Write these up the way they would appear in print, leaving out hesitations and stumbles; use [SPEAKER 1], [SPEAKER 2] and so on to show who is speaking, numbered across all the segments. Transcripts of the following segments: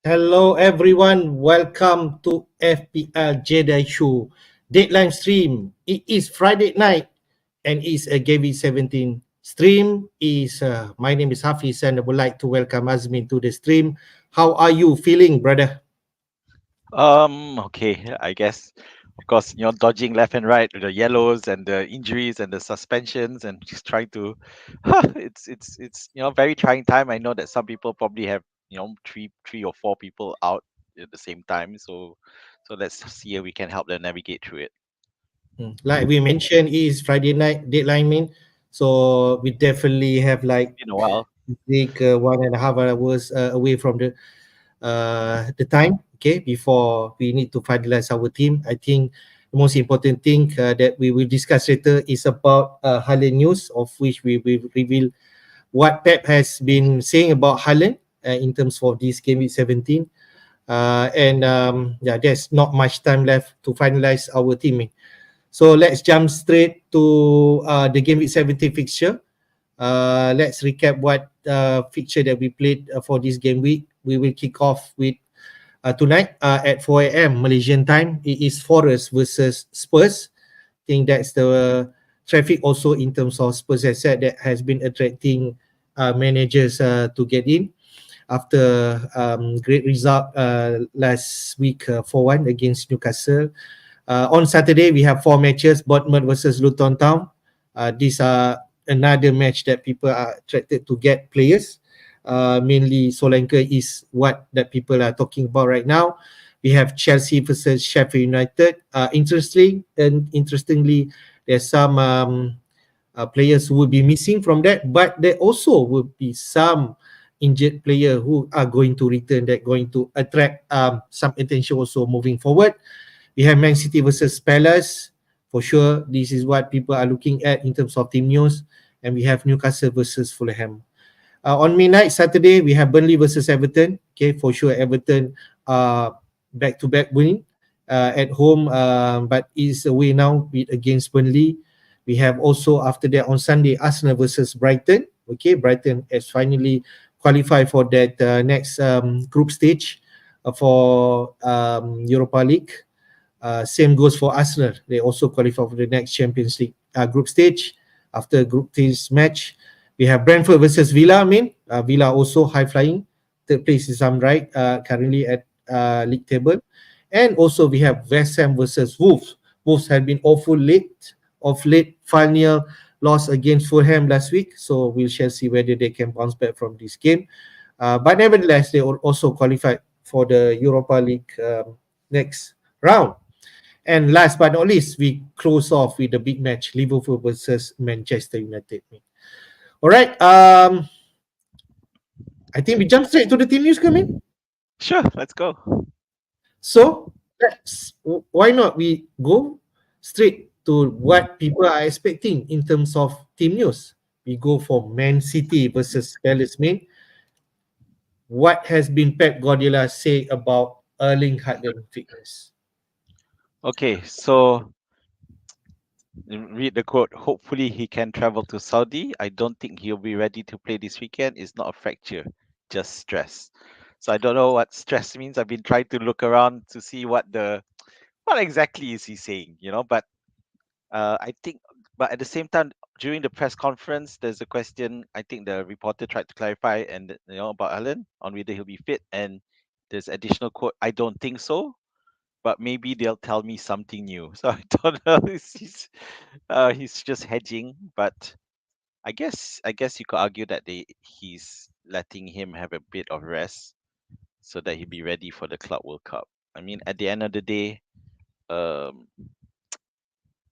[SPEAKER 1] Hello everyone, welcome to FPL Jedi Show Deadline stream. It is Friday night and it's a GW17 stream. My name is Hafiz and I would like to welcome Azmin to the stream. How are you feeling, brother?
[SPEAKER 2] Okay, I guess, of course, dodging left and right with the yellows and the injuries and the suspensions and just trying to, it's very trying time. I know that some people probably have three or four people out at the same time. So let's see if we can help them navigate through it.
[SPEAKER 1] Like we mentioned, it is Friday night deadline, so we definitely have like
[SPEAKER 2] Been a while.
[SPEAKER 1] take 1.5 hours away from the time, okay, before we need to finalize our team. I think the most important thing that we will discuss later is about Haaland news, of which we will reveal what Pep has been saying about Haaland in terms of this game week 17. Yeah, there's not much time left to finalize our team. So let's jump straight to the game week 17 fixture. Let's recap what fixture that we played for this game week. We will kick off with tonight at 4 a.m. Malaysian time. It is Forest versus Spurs. I think that's the traffic also in terms of Spurs as said that has been attracting managers to get in after great result last week 4-1 against Newcastle. On Saturday, we have 4 matches: Bournemouth versus Luton Town. These are another match that people are attracted to get players. Mainly Solanke is what that people are talking about right now. We have Chelsea versus Sheffield United. Interestingly, there's some players who will be missing from that, but there also will be some injured player who are going to return that going to attract some attention also moving forward. We have Man City versus Palace. For sure, this is what people are looking at in terms of team news. And we have Newcastle versus Fulham. On midnight, Saturday, we have Burnley versus Everton. Okay, for sure, Everton back-to-back winning at home, but is away now against Burnley. We have also, after that, on Sunday, Arsenal versus Brighton. Okay, Brighton has finally qualified for that next group stage for Europa League. Same goes for Arsenal. They also qualify for the next Champions League group stage. After group stage match, we have Brentford versus Villa. Villa also high flying. Third place is I'm right. Currently at league table, and also we have West Ham versus Wolves. Wolves have been awful late of late. Final loss against Fulham last week, so we shall see whether they can bounce back from this game. But nevertheless, they also qualified for the Europa League next round. And last but not least, we close off with the big match: Liverpool versus Manchester United. All right. I think we jump straight to the team news coming.
[SPEAKER 2] Sure, let's go.
[SPEAKER 1] So why not we go straight to what people are expecting in terms of team news. We go for Man City versus Palace. What has been Pep Guardiola say about Erling Haaland fitness?
[SPEAKER 2] Okay, so read the quote. Hopefully, he can travel to Saudi. I don't think he'll be ready to play this weekend. It's not a fracture, just stress. So I don't know what stress means. I've been trying to look around to see what exactly is he saying, but I think, but at the same time, during the press conference, there's a question. I think the reporter tried to clarify and about Alan on whether he'll be fit, and there's additional quote. I don't think so, but maybe they'll tell me something new. So I don't know. He's just hedging, but I guess you could argue that he's letting him have a bit of rest so that he'll be ready for the Club World Cup. I mean, at the end of the day, um,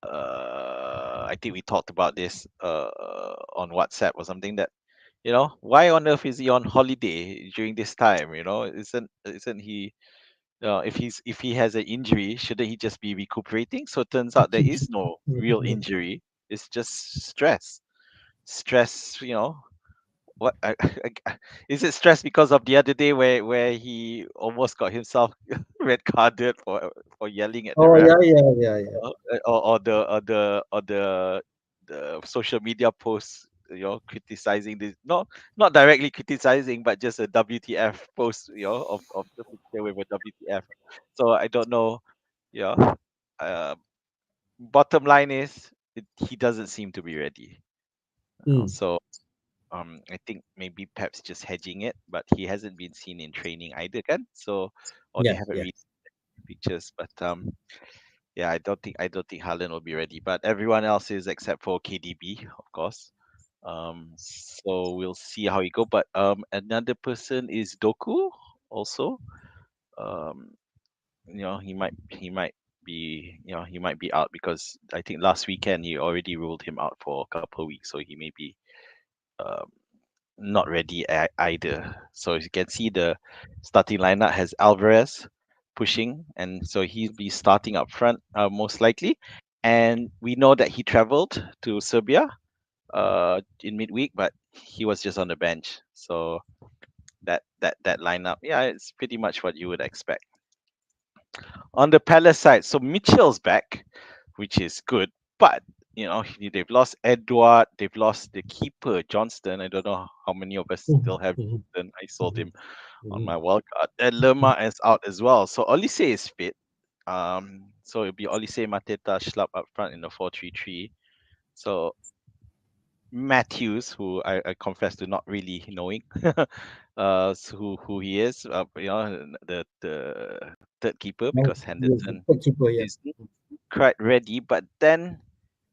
[SPEAKER 2] I think we talked about this on WhatsApp or something that why on earth is he on holiday during this time? Isn't he? If he has an injury, shouldn't he just be recuperating? So it turns out there is no real injury. It's just stress. Stress, what is it stress because of the other day where he almost got himself red carded for yelling at the
[SPEAKER 1] Oh
[SPEAKER 2] ref,
[SPEAKER 1] yeah, yeah.
[SPEAKER 2] or the social media posts criticizing this, not directly criticizing, but just a WTF post, of the picture with a WTF. So I don't know, yeah. Uh, Bottom line is, he doesn't seem to be ready.
[SPEAKER 1] Mm.
[SPEAKER 2] So I think maybe Pep's just hedging it, but he hasn't been seen in training either, kan? So, or they
[SPEAKER 1] Yeah,
[SPEAKER 2] haven't
[SPEAKER 1] yeah.
[SPEAKER 2] really pictures, but yeah, I don't think Haaland will be ready, but everyone else is except for KDB, of course. So we'll see how he go. But another person is Doku also. Um, he might be out because I think last weekend he already ruled him out for a couple of weeks, so he may be um not ready either. So as you can see, the starting lineup has Alvarez pushing, and so he'll be starting up front most likely. And we know that he traveled to Serbia in midweek, but he was just on the bench. So that lineup, yeah, it's pretty much what you would expect. On the Palace side, so Mitchell's back, which is good, but they've lost Edward, they've lost the keeper Johnston. I don't know how many of us still
[SPEAKER 1] Mhm,
[SPEAKER 2] have
[SPEAKER 1] mhm,
[SPEAKER 2] Johnston. I sold him on
[SPEAKER 1] mhm.
[SPEAKER 2] my wild card. And Lerma is out as well. So Olise is fit. So it'll be Olise, Mateta, Schlapp up front in the 4-3-3. So Matthews, who I confess to not really knowing, who he is, the third keeper,
[SPEAKER 1] Right.
[SPEAKER 2] because
[SPEAKER 1] Yes,
[SPEAKER 2] Henderson
[SPEAKER 1] goalkeeper, yeah.
[SPEAKER 2] is not quite ready. But then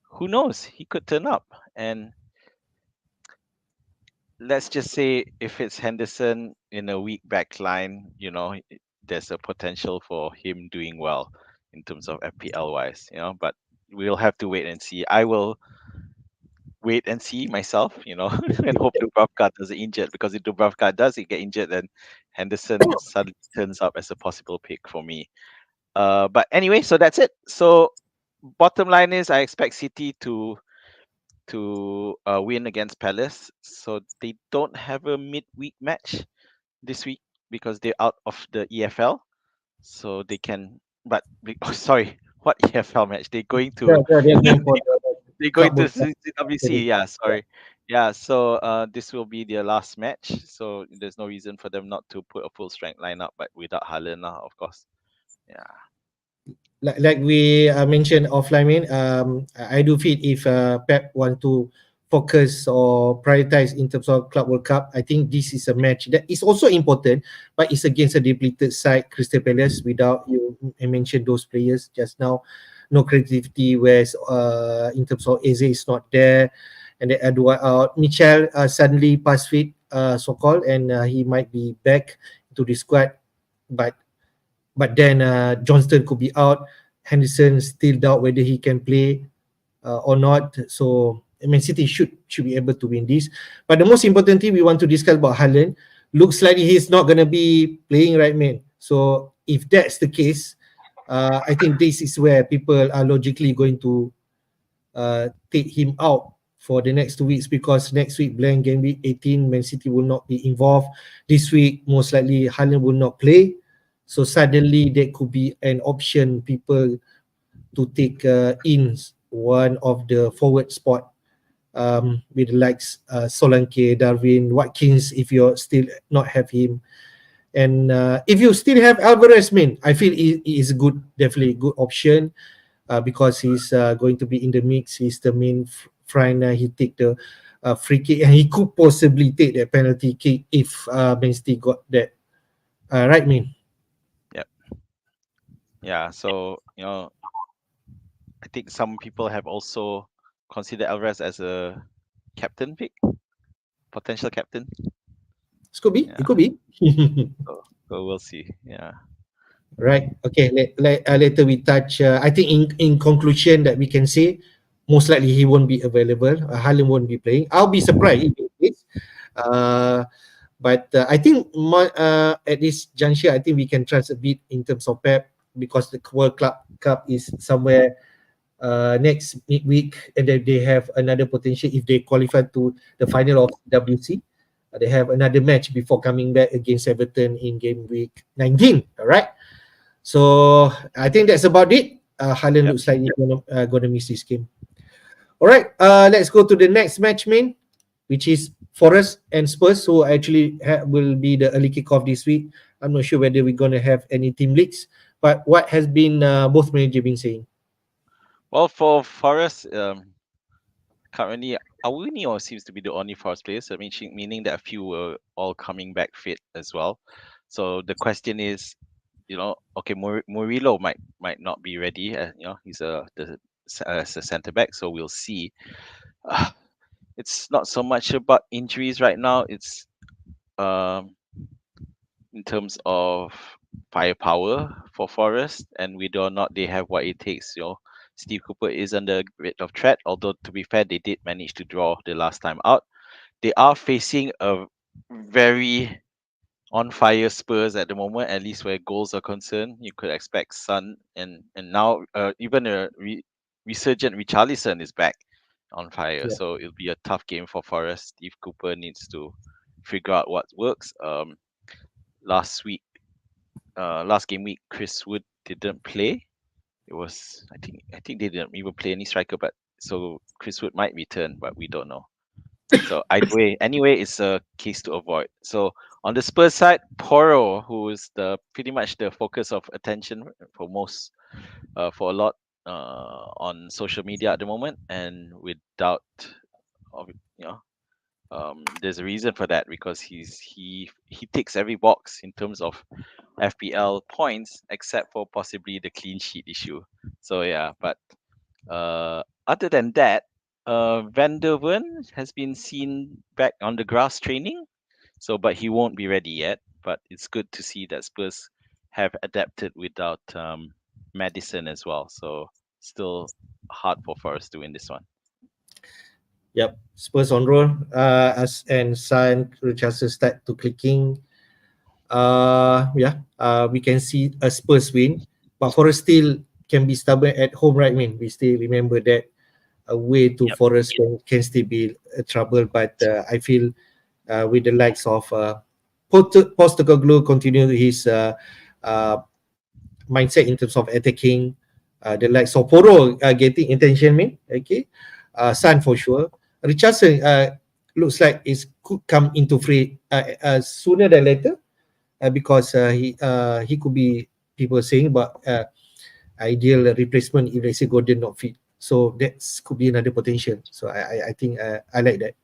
[SPEAKER 2] who knows? He could turn up. And let's just say if it's Henderson in a weak back line, there's a potential for him doing well in terms of FPL wise, but we'll have to wait and see. I will wait and see myself, and hope Dubravka doesn't injured, because if Dubravka does get injured, then Henderson suddenly turns up as a possible pick for me. But anyway, so that's it. So bottom line is I expect City to win against Palace. So they don't have a midweek match this week because they're out of the EFL. So they can, but oh, sorry, what EFL match? They're going to
[SPEAKER 1] They're going for the
[SPEAKER 2] they're going
[SPEAKER 1] Club
[SPEAKER 2] to
[SPEAKER 1] World Cup.
[SPEAKER 2] CWC. Yeah, sorry. Yeah, so this will be their last match. So there's no reason for them not to put a full strength lineup, but without Haaland, of course. Yeah.
[SPEAKER 1] Like we mentioned offline, I do feel if Pep want to focus or prioritize in terms of Club World Cup, I think this is a match that is also important, but it's against a depleted side, Crystal Palace. Without you, I mentioned those players just now, no creativity. Whereas in terms of Eze is not there, and then Edward out. Michel suddenly pass fit, so called, and he might be back to the squad, but then Johnston could be out. Henderson still doubt whether he can play or not. So Man City should be able to win this. But the most important thing we want to discuss about Haaland, looks like he's not going to be playing, right, man? So if that's the case, I think this is where people are logically going to take him out for the next 2 weeks, because next week, blank game week 18, Man City will not be involved. This week, most likely Haaland will not play. So suddenly there could be an option, people to take in one of the forward spot with the likes Solanke, Darwin, Watkins, if you still not have him. And if you still have Alvarez, I feel he is good, definitely good option, because he's going to be in the mix. He's the main front. He take the free kick, and he could possibly take that penalty kick if Man City got that. Right, Min?
[SPEAKER 2] Yep. Yeah. So I think some people have also considered Alvarez as a captain pick, potential captain.
[SPEAKER 1] It could be. It
[SPEAKER 2] Yeah.
[SPEAKER 1] could be.
[SPEAKER 2] So we'll see. Yeah.
[SPEAKER 1] Right. Okay. Later we touch. I think in conclusion that we can say, most likely he won't be available. Haaland won't be playing. I'll be surprised if it is. Uh, but I think at this juncture, I think we can trust a bit in terms of Pep, because the World Club Cup is somewhere next midweek, and then they have another potential if they qualify to the final of WC. They have another match before coming back against Everton in game week 19. All right. So I think that's about it. Haaland
[SPEAKER 2] Yep.
[SPEAKER 1] looks like he's gonna miss this game. All right. Let's go to the next match, man. which is Forest and Spurs, who actually will be the early kickoff this week. I'm not sure whether we're going to have any team leaks, but what has been both manager been saying?
[SPEAKER 2] Well, for Forest, currently Awunio seems to be the only Forest player, so meaning that a few were all coming back fit as well. So the question is, okay, Murillo might not be ready. He's as a centre back, so we'll see. Uh, it's not so much about injuries right now. It's um in terms of firepower for Forest and whether or not they have what it takes. Steve Cooper is under a bit of threat, although to be fair, they did manage to draw the last time out. They are facing a very on fire Spurs at the moment, at least where goals are concerned. You could expect Son and now even a resurgent Richarlison is back on fire.
[SPEAKER 1] Yeah.
[SPEAKER 2] So it'll be a tough game for Forest. Steve Cooper needs to figure out what works. Last week, last game week, Chris Wood didn't play. It was I think they didn't even play any striker, but so Chris Wood might return, but we don't know. So either way, anyway, it's a case to avoid. So on the Spurs side, Porro, who is the pretty much the focus of attention for most, for a lot, on social media at the moment, and without, of there's a reason for that because he ticks every box in terms of FPL points, except for possibly the clean sheet issue. So yeah, but other than that, Van der Ven has been seen back on the grass training. So, but he won't be ready yet. But it's good to see that Spurs have adapted without Madison as well. So, still hard for Forest to win this one.
[SPEAKER 1] Yep, Spurs on roll. As and San Richardson start to clicking. We can see a Spurs win, but Forest still can be stubborn at home, right? I mean, we still remember that away to
[SPEAKER 2] Yep.
[SPEAKER 1] Forest can still be a trouble. But I feel with the likes of Postecoglou continue his mindset in terms of attacking. The likes of Poro getting intention, man. Okay, Sun for sure. Richardson looks like it could come into free sooner than later because he could be people saying about ideal replacement if they say Gordon not fit. So that could be another potential. So I think I like that.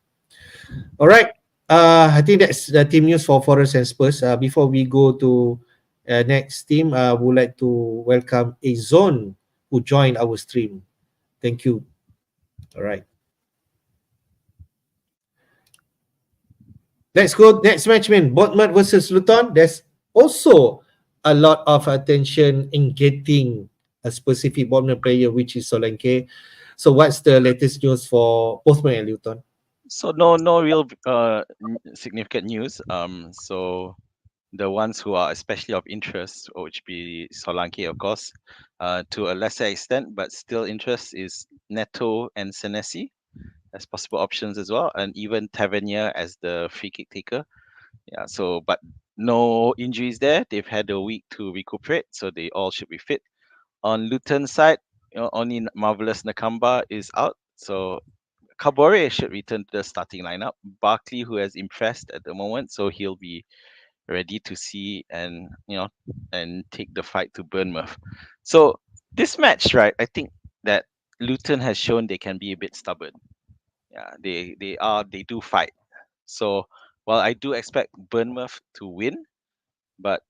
[SPEAKER 1] All right. I think that's the team news for Forest and Spurs. Before we go to next team, I would like to welcome Azon who joined our stream. Thank you. All right. Let's go next match, man. Bournemouth versus Luton. There's also a lot of attention in getting a specific Bournemouth player, which is Solanke. So what's the latest news for Bournemouth and Luton?
[SPEAKER 2] So no real significant news. So the ones who are especially of interest, which be Solanke, of course, to a lesser extent, but still interest is Neto and Senesi as possible options as well, and even Tavernier as the free kick taker. Yeah. So, but no injuries there. They've had a week to recuperate, so they all should be fit. On Luton side, only Marvelous Nakamba is out, so Kabore should return to the starting lineup. Barkley, who has impressed at the moment, so he'll be ready to see and take the fight to Bournemouth. So this match, right? I think that Luton has shown they can be a bit stubborn. Yeah, they do fight. So while I do expect Bournemouth to win, but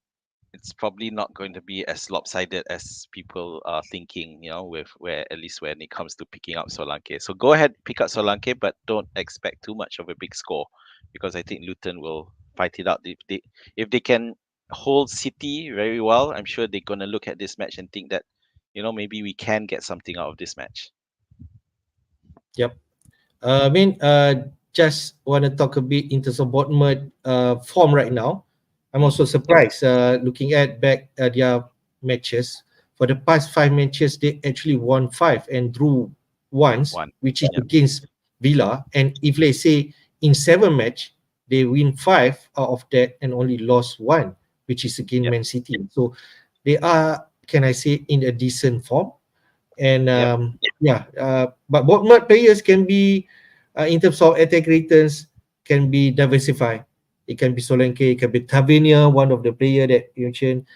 [SPEAKER 2] it's probably not going to be as lopsided as people are thinking, with where at least when it comes to picking up Solanke. So go ahead, pick up Solanke, but don't expect too much of a big score because I think Luton will fight it out. If they can hold City very well, I'm sure they're gonna look at this match and think that, maybe we can get something out of this match.
[SPEAKER 1] Yep. Just want to talk a bit in terms of Bournemouth form right now. I'm also surprised looking at back their matches. For the past 5 matches, they actually won 5 and drew once,
[SPEAKER 2] One.
[SPEAKER 1] which is
[SPEAKER 2] Yep.
[SPEAKER 1] against Villa. And if let's say in 7 match, they win 5 out of that and only lost 1, which is against
[SPEAKER 2] Yep.
[SPEAKER 1] Man City. So they are, can I say, in a decent form. And
[SPEAKER 2] Yep.
[SPEAKER 1] but Bournemouth players can be in terms of attack returns, can be diversified. It can be Solanke, it can be Tavernier, one of the player that you mentioned,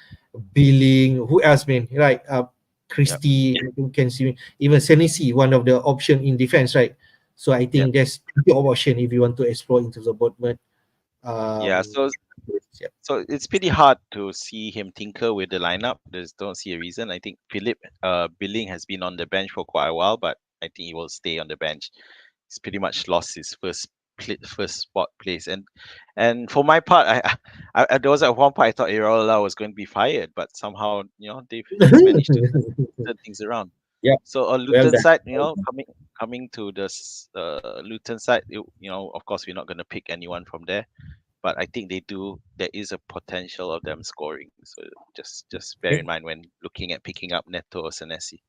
[SPEAKER 1] Billing, who else, man, right?
[SPEAKER 2] Yep.
[SPEAKER 1] Christie, you can see even Senesi, one of the option in defense, right? So I
[SPEAKER 2] Yep.
[SPEAKER 1] think there's plenty of option if you want to explore in terms of Bournemouth.
[SPEAKER 2] Yeah.
[SPEAKER 1] Um, yeah.
[SPEAKER 2] So it's pretty hard to see him tinker with the lineup. There's don't see a reason. I think Philip Billing has been on the bench for quite a while, but I think he will stay on the bench. He's pretty much lost his first spot place. And for my part, there was at one point I thought Irola was going to be fired, but somehow they've managed to turn things around.
[SPEAKER 1] Yeah,
[SPEAKER 2] So on
[SPEAKER 1] well
[SPEAKER 2] Luton
[SPEAKER 1] done.
[SPEAKER 2] side, coming to the Luton side, of course we're not going to pick anyone from there, but I think they do. There is a potential of them scoring. So just bear in
[SPEAKER 1] Okay.
[SPEAKER 2] mind when looking at picking up Neto or Senesi.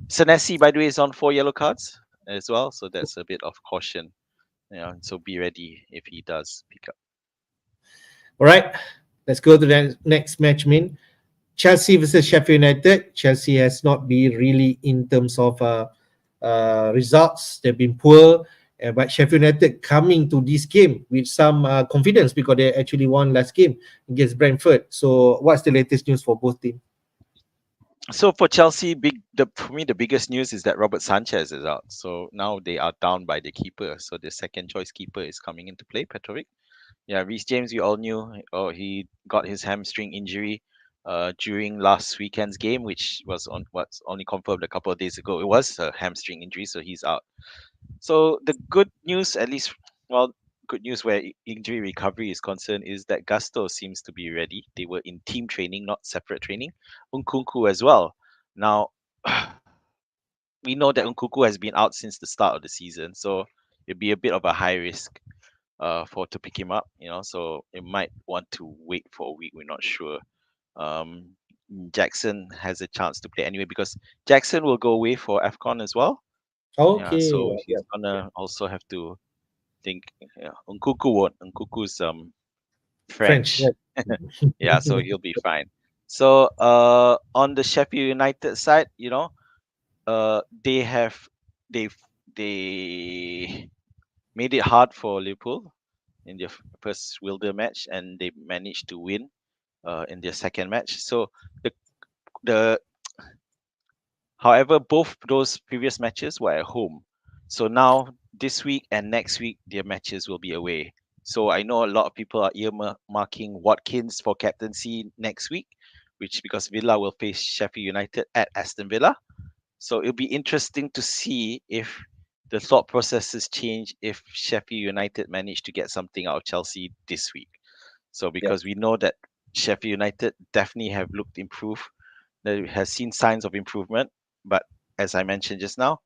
[SPEAKER 2] Senesi, by the way, is on 4 yellow cards as well, so that's a bit of caution. So be ready if he does pick up.
[SPEAKER 1] All right, let's go to the next match, Min. Chelsea versus Sheffield United. Chelsea has not been really in terms of results. They've been poor, but Sheffield United coming to this game with some confidence because they actually won last game against Brentford. So, what's the latest news for both teams?
[SPEAKER 2] So for Chelsea, for me the biggest news is that Robert Sanchez is out. So now they are down by the keeper. So the second choice keeper is coming into play, Petrovic. Yeah, Reece James, we all knew. Oh, he got his hamstring injury during last weekend's game, which was on what's only confirmed a couple of days ago. It was a hamstring injury, so he's out. So the good news, at least, well, good news where injury recovery is concerned, is that Gusto seems to be ready. They were in team training, not separate training. Nkunku as well. Now, we know that Nkunku has been out since the start of the season, so it'd be a bit of a high risk for to pick him up. So it might want to wait for a week. We're not sure. Um, Jackson has a chance to play anyway because Jackson will go away for AFCON as well. Yeah,
[SPEAKER 1] Okay,
[SPEAKER 2] so
[SPEAKER 1] well, yeah,
[SPEAKER 2] he's gonna also have to think. Yeah, Nkuku won't. Nkuku's
[SPEAKER 1] French,
[SPEAKER 2] French.
[SPEAKER 1] right?
[SPEAKER 2] Yeah, so he'll be fine. So on the Sheffield United side, they have they've they made it hard for Liverpool in their first Wilder match, and they managed to win in their second match. So the the however, both those previous matches were at home. So now this week and next week their matches will be away. So I know a lot of people are earmarking Watkins for captaincy next week, which because Villa will face Sheffield United at Aston Villa. So it'll be interesting to see if the thought processes change if Sheffield United manage to get something out of Chelsea this week. So
[SPEAKER 1] Yeah.
[SPEAKER 2] because we know that Sheffield United definitely have looked improved, that has seen signs of improvement, but as I mentioned just now,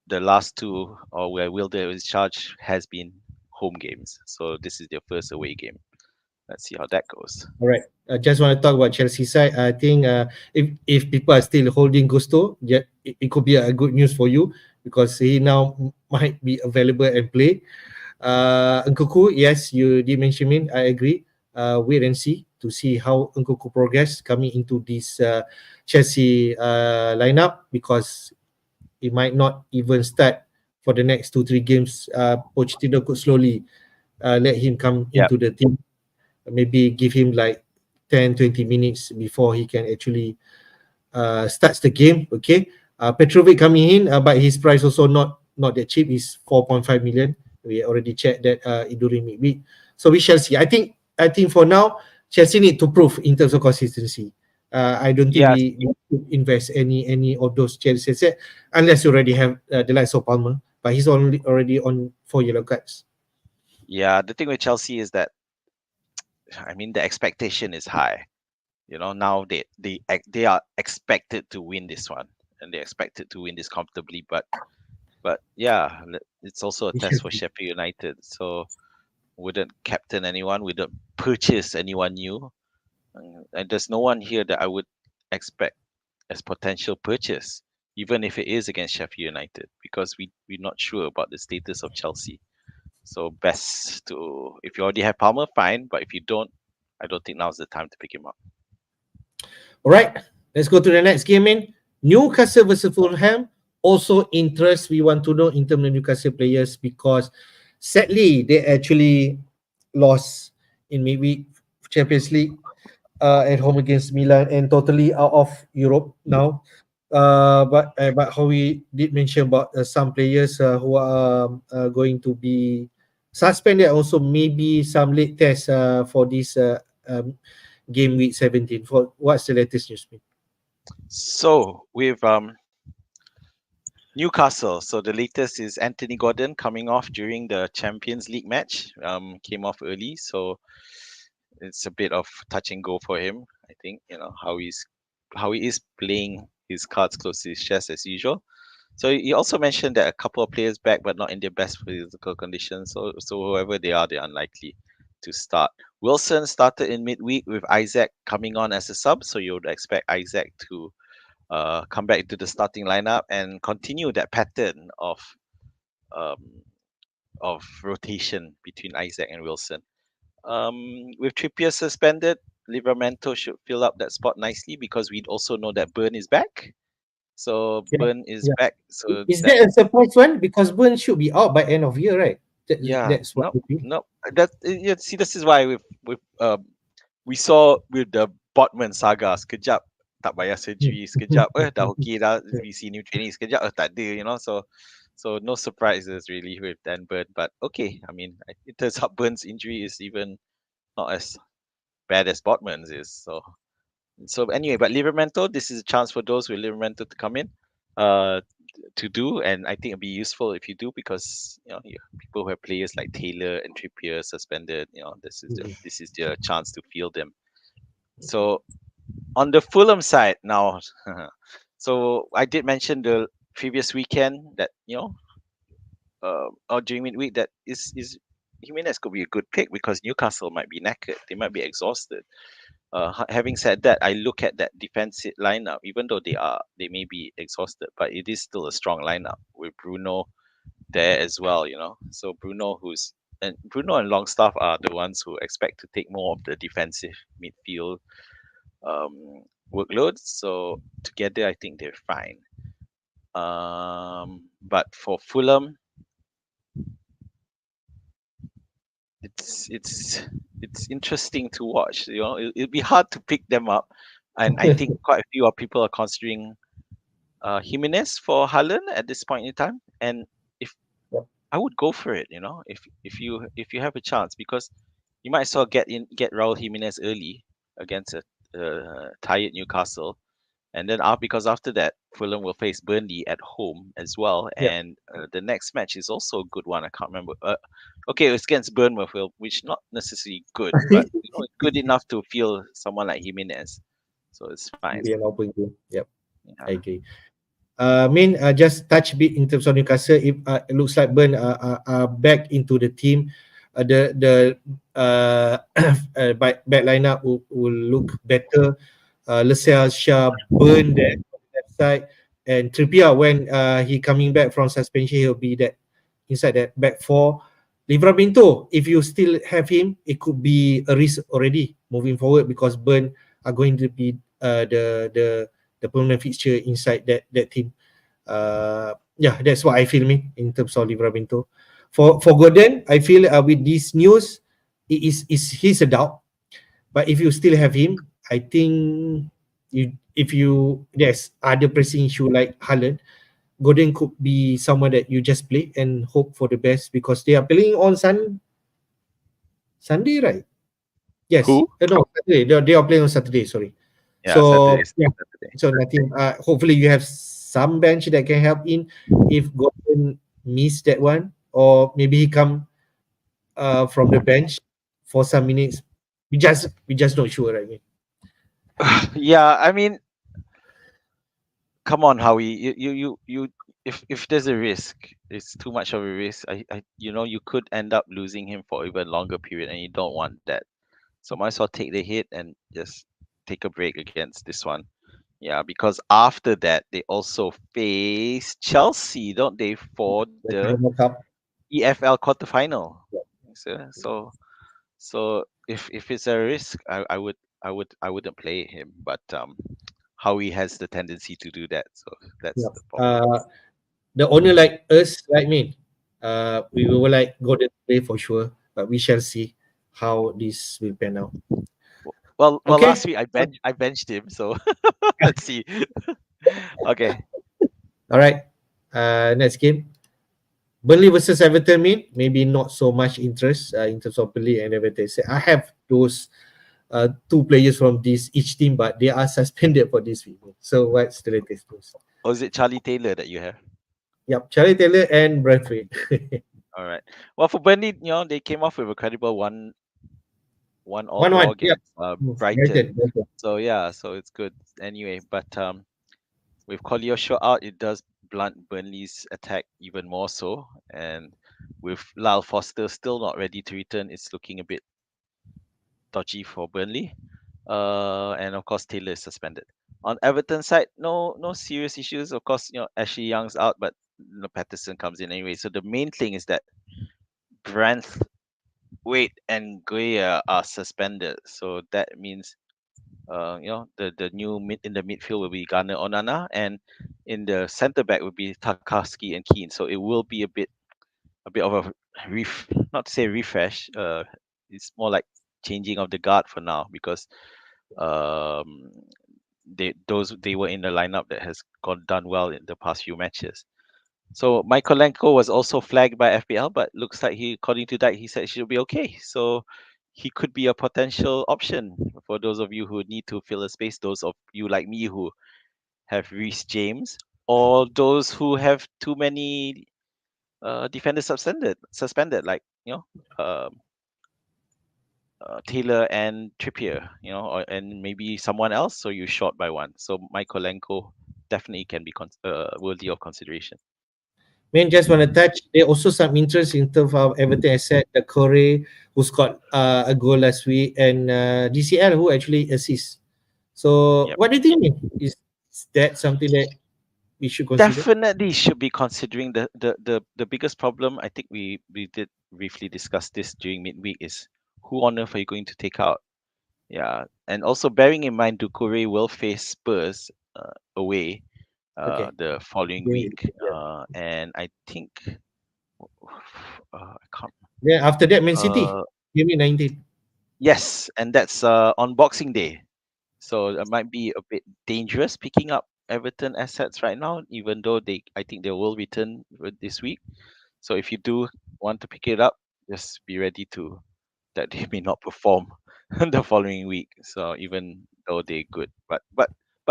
[SPEAKER 2] the last two or where Wilder is charged has been home games. So this is their first away game. Let's see how that goes.
[SPEAKER 1] All right. I just want to talk about Chelsea side. I think if people are still holding Gusto, yeah, it could be a good news for you because he now might be available and play. Nkuku, yes, you did mention him. I agree. Wait and see to see how Nkuku progress coming into this Chelsea lineup because he might not even start for the next 2-3 games. Pochettino could slowly let him come
[SPEAKER 2] Yeah,
[SPEAKER 1] into the team, maybe give him like 10-20 minutes before he can actually starts the game. Okay, Petrovic coming in, but his price also not that cheap. He's 4.5 million. We already checked that during midweek. So we shall see. I think for now Chelsea need to prove in terms of consistency. I don't think
[SPEAKER 2] yes,
[SPEAKER 1] we should invest any of those Chelsea assets unless you already have the likes of Palmer, but he's already on 4 yellow cards.
[SPEAKER 2] yeah. The thing with Chelsea is that I mean the expectation is high. Now they are expected to win this one, and they're expected to win this comfortably. But yeah, it's also a
[SPEAKER 1] We shall
[SPEAKER 2] test for
[SPEAKER 1] see.
[SPEAKER 2] Sheffield United. So wouldn't captain anyone, wouldn't purchase anyone new. And there's no one here that I would expect as potential purchase, even if it is against Sheffield United, because we're not sure about the status of Chelsea. So best to if you already have Palmer, fine. But if you don't, I don't think now's the time to pick him up.
[SPEAKER 1] All right, let's go to the next game, man. Newcastle versus Fulham. also interest we want to know in terms of Newcastle players, because sadly they actually lost in midweek Champions League at home against Milan and totally out of Europe now. But how we did mention about some players who are going to be suspended, also maybe some late tests for this game week 17. For what's the latest news?
[SPEAKER 2] So with Newcastle, so the latest is Anthony Gordon coming off during the Champions League match. Came off early, so it's a bit of touch and go for him. I think how he is playing his cards close to his chest as usual. So he also mentioned that a couple of players back, but not in their best physical condition. So whoever they are, they're unlikely to start. Wilson started in midweek with Isaac coming on as a sub, so you would expect Isaac to come back into the starting lineup and continue that pattern um, of rotation between Isaac and Wilson. With Trippier suspended, Livramento should fill up that spot nicely because we also know that Burn is back. So
[SPEAKER 1] Yeah,
[SPEAKER 2] Burn is
[SPEAKER 1] yeah.
[SPEAKER 2] back. So
[SPEAKER 1] Is
[SPEAKER 2] that
[SPEAKER 1] that a surprise one? Because Burn should be out by end of year, right?
[SPEAKER 2] yeah,
[SPEAKER 1] That's what
[SPEAKER 2] no,
[SPEAKER 1] we feel.
[SPEAKER 2] no. That yeah, see, this is why with we saw with the Botman saga sekejap tak payah surgery, sekejap dah okay dah, we see new training, sekejap tak ada, so no surprises really with Dan Burn. But okay, I mean, it turns out Burn's injury is even not as bad as Botman's is. So anyway, but Livramento, this is a chance for those with Livramento to come in, uh, to do, and I think it'd be useful if you do because people who have players like Taylor and Trippier suspended, this is their chance to field them. So on the Fulham side now, so I did mention the previous weekend that or during midweek that is Jimenez could be a good pick because Newcastle might be knackered, they might be exhausted. Having said that, I look at that defensive lineup, even though they may be exhausted, but it is still a strong lineup with Bruno there as well. So Bruno and Longstaff are the ones who expect to take more of the defensive midfield workload. So together, I think they're fine. But for Fulham, it's interesting to watch. It'll be hard to pick them up, and I think quite a few people are considering Jimenez for Haaland at this point in time. And if
[SPEAKER 1] Yep.
[SPEAKER 2] I would go for it, if you have a chance, because you might as well get Raul Jimenez early against a tired Newcastle, and then because after that Fulham will face Burnley at home as well,
[SPEAKER 1] Yeah.
[SPEAKER 2] and the next match is also a good one. I can't remember. Okay, it's against Bournemouth, which not necessarily good, but it's good enough to feel someone like Jimenez, so it's fine.
[SPEAKER 1] Be an open game. Yep,
[SPEAKER 2] Yeah.
[SPEAKER 1] I agree. Just touch a bit in terms of Newcastle. It looks like Burn are back into the team. The back lineup will look better. Lascelles, Shah, Burn there on the left side, and Trippier when he coming back from suspension, he'll be that inside that back four. Livramento, if you still have him, it could be a risk already moving forward because Burn are going to be the permanent fixture inside that team. Yeah, that's what I feel in terms of Livramento. For Gordon, I feel with this news, it is he's a doubt. But if you still have him, I think if you there's other pressing issue like Haaland, Gordon could be someone that you just play and hope for the best because they are playing on Sunday, right? Yes.
[SPEAKER 2] Who?
[SPEAKER 1] No, Saturday. They are playing on Saturday. Sorry.
[SPEAKER 2] Yeah,
[SPEAKER 1] So yeah.
[SPEAKER 2] Saturday.
[SPEAKER 1] So nothing. Hopefully you have some bench that can help in if Gordon miss that one, or maybe he come from the bench for some minutes. We just not sure, right?
[SPEAKER 2] Yeah, I mean, come on, Howie. You if there's a risk, it's too much of a risk. You could end up losing him for even longer period, and you don't want that. So might as well take the hit and just take a break against this one. Yeah, because after that they also face Chelsea, don't they, for
[SPEAKER 1] The
[SPEAKER 2] the
[SPEAKER 1] Diamond Cup.
[SPEAKER 2] EFL quarterfinal? So if it's a risk, I wouldn't play him, but Howie has the tendency to do that, so that's
[SPEAKER 1] Yeah.
[SPEAKER 2] the problem.
[SPEAKER 1] the owner like us, like me, we will like Golden play for sure, but we shall see how this will pan out.
[SPEAKER 2] Well,
[SPEAKER 1] Okay,
[SPEAKER 2] last week I benched him, so let's see. Okay.
[SPEAKER 1] all right. Next game, Burnley versus Everton. Maybe not so much interest in terms of Burnley and Everton. So I have those two players from this each team, but they are suspended for this week. So what's the latest news?
[SPEAKER 2] Or is it Charlie Taylor that you have?
[SPEAKER 1] Yep, Charlie Taylor and Bradford.
[SPEAKER 2] All right. Well, for Burnley, they came off with a credible one all
[SPEAKER 1] 1-1.
[SPEAKER 2] draw
[SPEAKER 1] Yep.
[SPEAKER 2] against Brighton.
[SPEAKER 1] Brighton.
[SPEAKER 2] So yeah, so it's good anyway. But with Koleosho out, it does blunt Burnley's attack even more so. And with Lyle Foster still not ready to return, it's looking a bit dodgy for Burnley. And of course Taylor is suspended. On Everton side, no serious issues. Of course, Ashley Young's out, but Patterson comes in anyway. So the main thing is that Branth, Wade, and Guia are suspended. So that means the new mid in the midfield will be Garner Onana, and in the centre back will be Tarkowski and Keane. So it will be a bit of a not to say refresh. It's more like changing of the guard for now because um they were in the lineup that has gone done well in the past few matches. So Michaelenko was also flagged by FPL, but looks like according to that, he said she'll be okay. So he could be a potential option for those of you who need to fill a space. Those of you like me who have Reece James, or those who have too many defenders suspended, like um, Taylor and Trippier, and maybe someone else. So you're short by one. So Michaelenko definitely can be worthy of consideration.
[SPEAKER 1] Just want to touch. There also some interest in terms of Everton asset, the Corey who scored a goal last week, and DCL who actually assists. So
[SPEAKER 2] Yep.
[SPEAKER 1] what do you think? Is that something that we should consider?
[SPEAKER 2] Definitely should be considering the biggest problem. I think we did briefly discuss this during midweek is who on earth are you going to take out? Yeah, and also bearing in mind Doucouré will face Spurs away
[SPEAKER 1] Okay.
[SPEAKER 2] the following
[SPEAKER 1] Yeah.
[SPEAKER 2] week, and I think I can't.
[SPEAKER 1] Then after that, Man City.
[SPEAKER 2] Uh,
[SPEAKER 1] Give me 19.
[SPEAKER 2] yes, and that's on Boxing Day, so it might be a bit dangerous picking up Everton assets right now, even though I think they will return this week. So if you do want to pick it up, just be ready to that they may not perform the following week. So even though they're good, but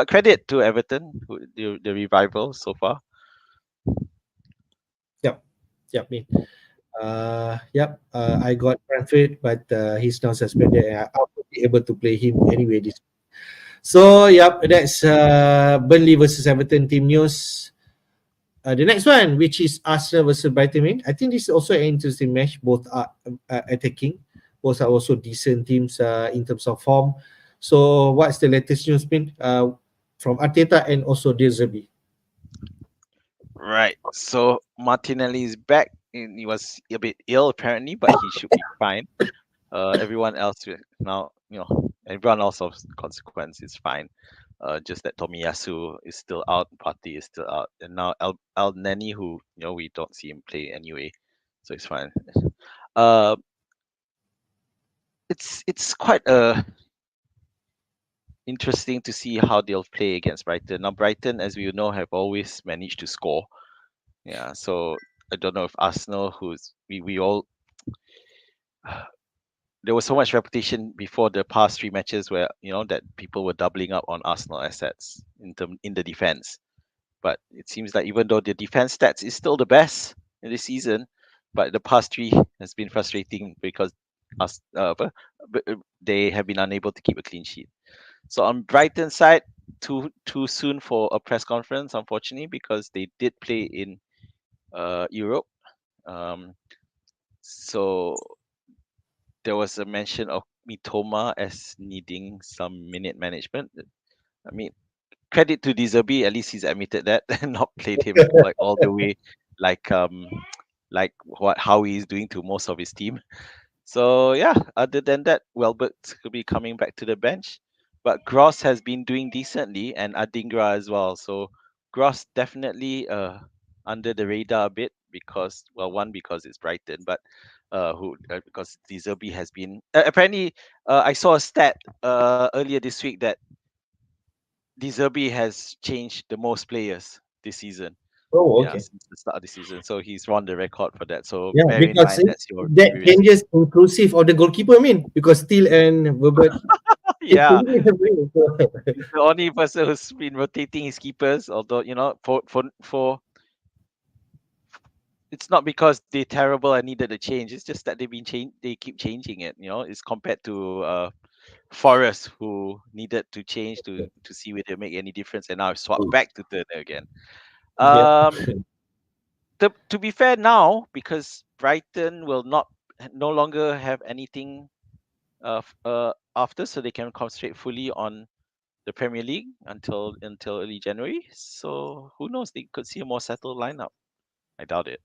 [SPEAKER 2] credit to Everton, the revival so far.
[SPEAKER 1] Yep. Yep. Yep. I got Brentford, but he's now suspended. And I will be able to play him anyway this. So yep, that's Burnley versus Everton team news. The next one, which is Arsenal versus Brighton. I think this is also an interesting match. Both are attacking. Both are also decent teams in terms of form. So what's the latest news been from Arteta and also De Zerbi?
[SPEAKER 2] Right. So Martinelli is back. And he was a bit ill apparently, but he should be fine. Everyone else now, everyone else of consequence is fine. Just that Tomiyasu is still out, Partey is still out, and now El Neni, who we don't see him play anyway, so it's fine. Uh, it's quite interesting to see how they'll play against Brighton. Now Brighton, as we know, have always managed to score. Yeah, so I don't know if Arsenal, who's we all there was so much reputation before the past three matches where that people were doubling up on Arsenal assets in the defense. But it seems like even though the defense stats is still the best in this season, but the past three has been frustrating because us they have been unable to keep a clean sheet. So on Brighton side, too soon for a press conference, unfortunately, because they did play in Europe. Um, so there was a mention of Mitoma as needing some minute management. I mean, credit to Deserby, at least he's admitted that and not played him like all the way, like how he's doing to most of his team. So yeah, other than that, Welbert could be coming back to the bench, but Gross has been doing decently and Adingra as well. So Gross definitely under the radar a bit because, well, one, because it's Brighton, but who because De Zerbi has been apparently, I saw a stat earlier this week that De Zerbi has changed the most players this season.
[SPEAKER 1] Oh,
[SPEAKER 2] Yeah,
[SPEAKER 1] okay.
[SPEAKER 2] since the start of the season. So he's won the record for that. So
[SPEAKER 1] Yeah,
[SPEAKER 2] bear in
[SPEAKER 1] because
[SPEAKER 2] mind that's your
[SPEAKER 1] that
[SPEAKER 2] risk.
[SPEAKER 1] changes inclusive of the goalkeeper, I mean, because Steele and Verbert is
[SPEAKER 2] Yeah,
[SPEAKER 1] really having so,
[SPEAKER 2] he's the only person who's been rotating his keepers. Although for it's not because they're terrible and needed a change. It's just that they've been change. They keep changing it. It's compared to Forest, who needed to change to see whether it make any difference, and now I've swapped back to Turner again.
[SPEAKER 1] yeah.
[SPEAKER 2] Um, to be fair now, because Brighton will not no longer have anything after, so they can concentrate fully on the Premier League until early January. So who knows? They could see a more settled lineup. I doubt it,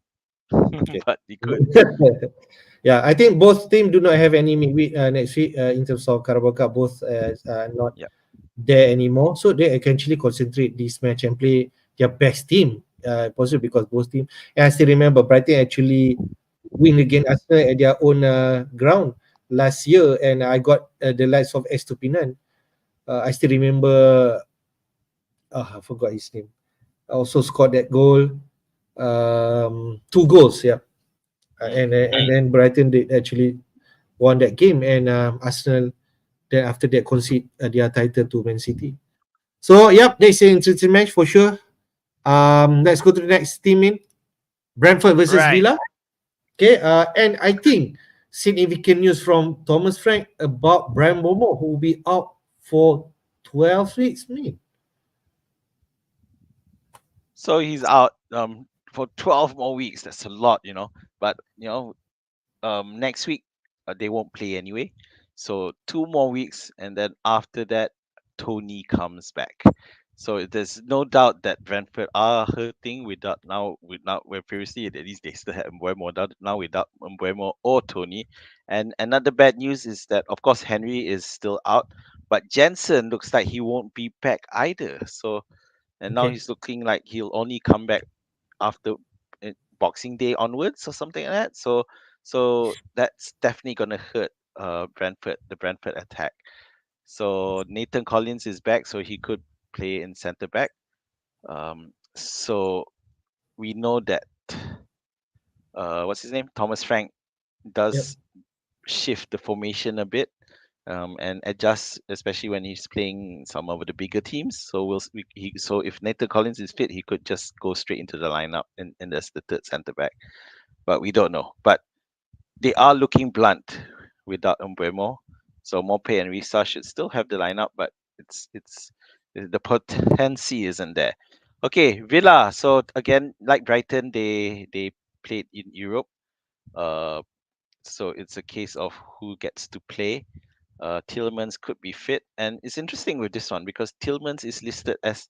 [SPEAKER 1] Okay.
[SPEAKER 2] but they could.
[SPEAKER 1] Yeah, I think both team do not have any midweek next week in terms of Carabao Cup. Both not
[SPEAKER 2] Yeah.
[SPEAKER 1] there anymore, so they can actually concentrate this match and play their best team. Possibly because both team. And I still remember Brighton actually win against Arsenal at their own ground last year, and I got the likes of Estupinan. I still remember. I forgot his name. Also scored that goal. Two goals, yeah.
[SPEAKER 2] Mm.
[SPEAKER 1] And then Brighton did actually won that game, and Arsenal then after that concede their title to Man City. So yep, that's an interesting match for sure. Let's go to the next team in Brentford versus
[SPEAKER 2] Right.
[SPEAKER 1] Villa. Okay, and I think significant news from Thomas Frank about Brian Bomo, who will be out for 12 weeks. Me,
[SPEAKER 2] So he's out for 12 more weeks. That's a lot. But next week they won't play anyway. So 2 more weeks, and then after that, Tony comes back. So there's no doubt that Brentford are hurting without where previously at least they still had Mbeumo, now without Mbeumo or Tony. And another bad news is that of course Henry is still out, but Jensen looks like he won't be back either. So and now
[SPEAKER 1] okay,
[SPEAKER 2] he's looking like he'll only come back after Boxing Day onwards or something like that. So that's definitely gonna hurt the Brentford attack. So Nathan Collins is back, so he could play in centre back. So we know that what's his name, Thomas Frank,
[SPEAKER 1] yep,
[SPEAKER 2] does shift the formation a bit, and adjust, especially when he's playing some of the bigger teams. So so if Nathan Collins is fit, he could just go straight into the lineup, and that's the third centre back. But we don't know. But they are looking blunt without Umbremo. So Mope and Risa should still have the lineup, but it's the potency isn't there. Okay, Villa. So again, like Brighton, they played in Europe. Uh, so it's a case of who gets to play. Tillmans could be fit, and it's interesting with this one because Tillmans is listed as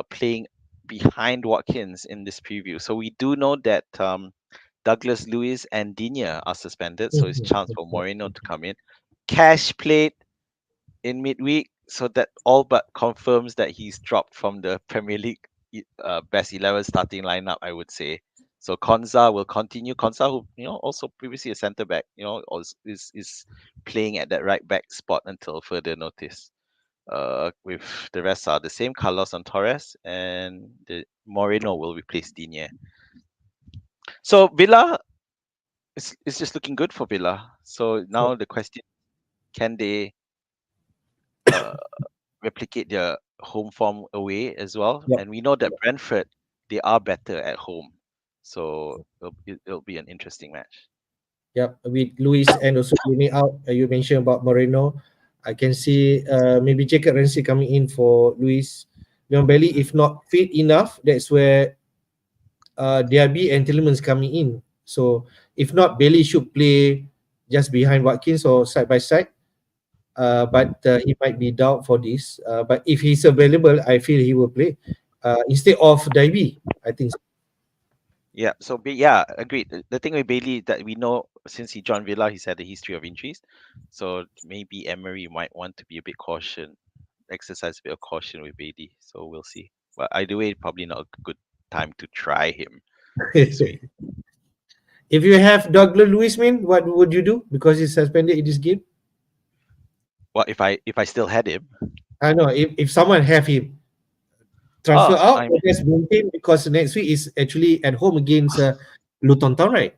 [SPEAKER 2] playing behind Watkins in this preview. So we do know that Douglas Lewis and Digne are suspended, so it's chance for Moreno to come in. Cash played in midweek, so that all but confirms that he's dropped from the Premier League best 11 starting lineup, I would say. So Konza will continue. Konza, who also previously a centre back, is playing at that right back spot until further notice. With the rest are the same. Carlos and Torres, and the Moreno will replace Digne. So Villa, it's just looking good for Villa. So
[SPEAKER 1] yep,
[SPEAKER 2] now the question: can they uh, replicate their home form away as well?
[SPEAKER 1] yep.
[SPEAKER 2] And we know that Brentford, they are better at home, so it'll be an interesting match.
[SPEAKER 1] Yep, with Luis and also Jimmy out, you mentioned about Moreno. I can see maybe Jacob Ramsey coming in for Luis. Leon Bailey, if not fit enough, that's where DRB and Tillmans coming in. So if not, Bailey should play just behind Watkins or side by side. But he might be doubt for this. But if he's available, I feel he will play instead of Davy. I think so.
[SPEAKER 2] Yeah, so yeah, agreed. The thing with Bailey that we know since he joined Villa, he's had a history of injuries. So maybe Emery might want to be a bit exercise a bit of caution with Bailey. So we'll see. But either way, probably not a good time to try him this week.
[SPEAKER 1] If you have Douglas Lewis, what would you do? Because he's suspended in this game.
[SPEAKER 2] Well, if I still had him,
[SPEAKER 1] I know if someone have him transfer out,
[SPEAKER 2] I
[SPEAKER 1] or just maintain because next week is actually at home against Luton Town, right?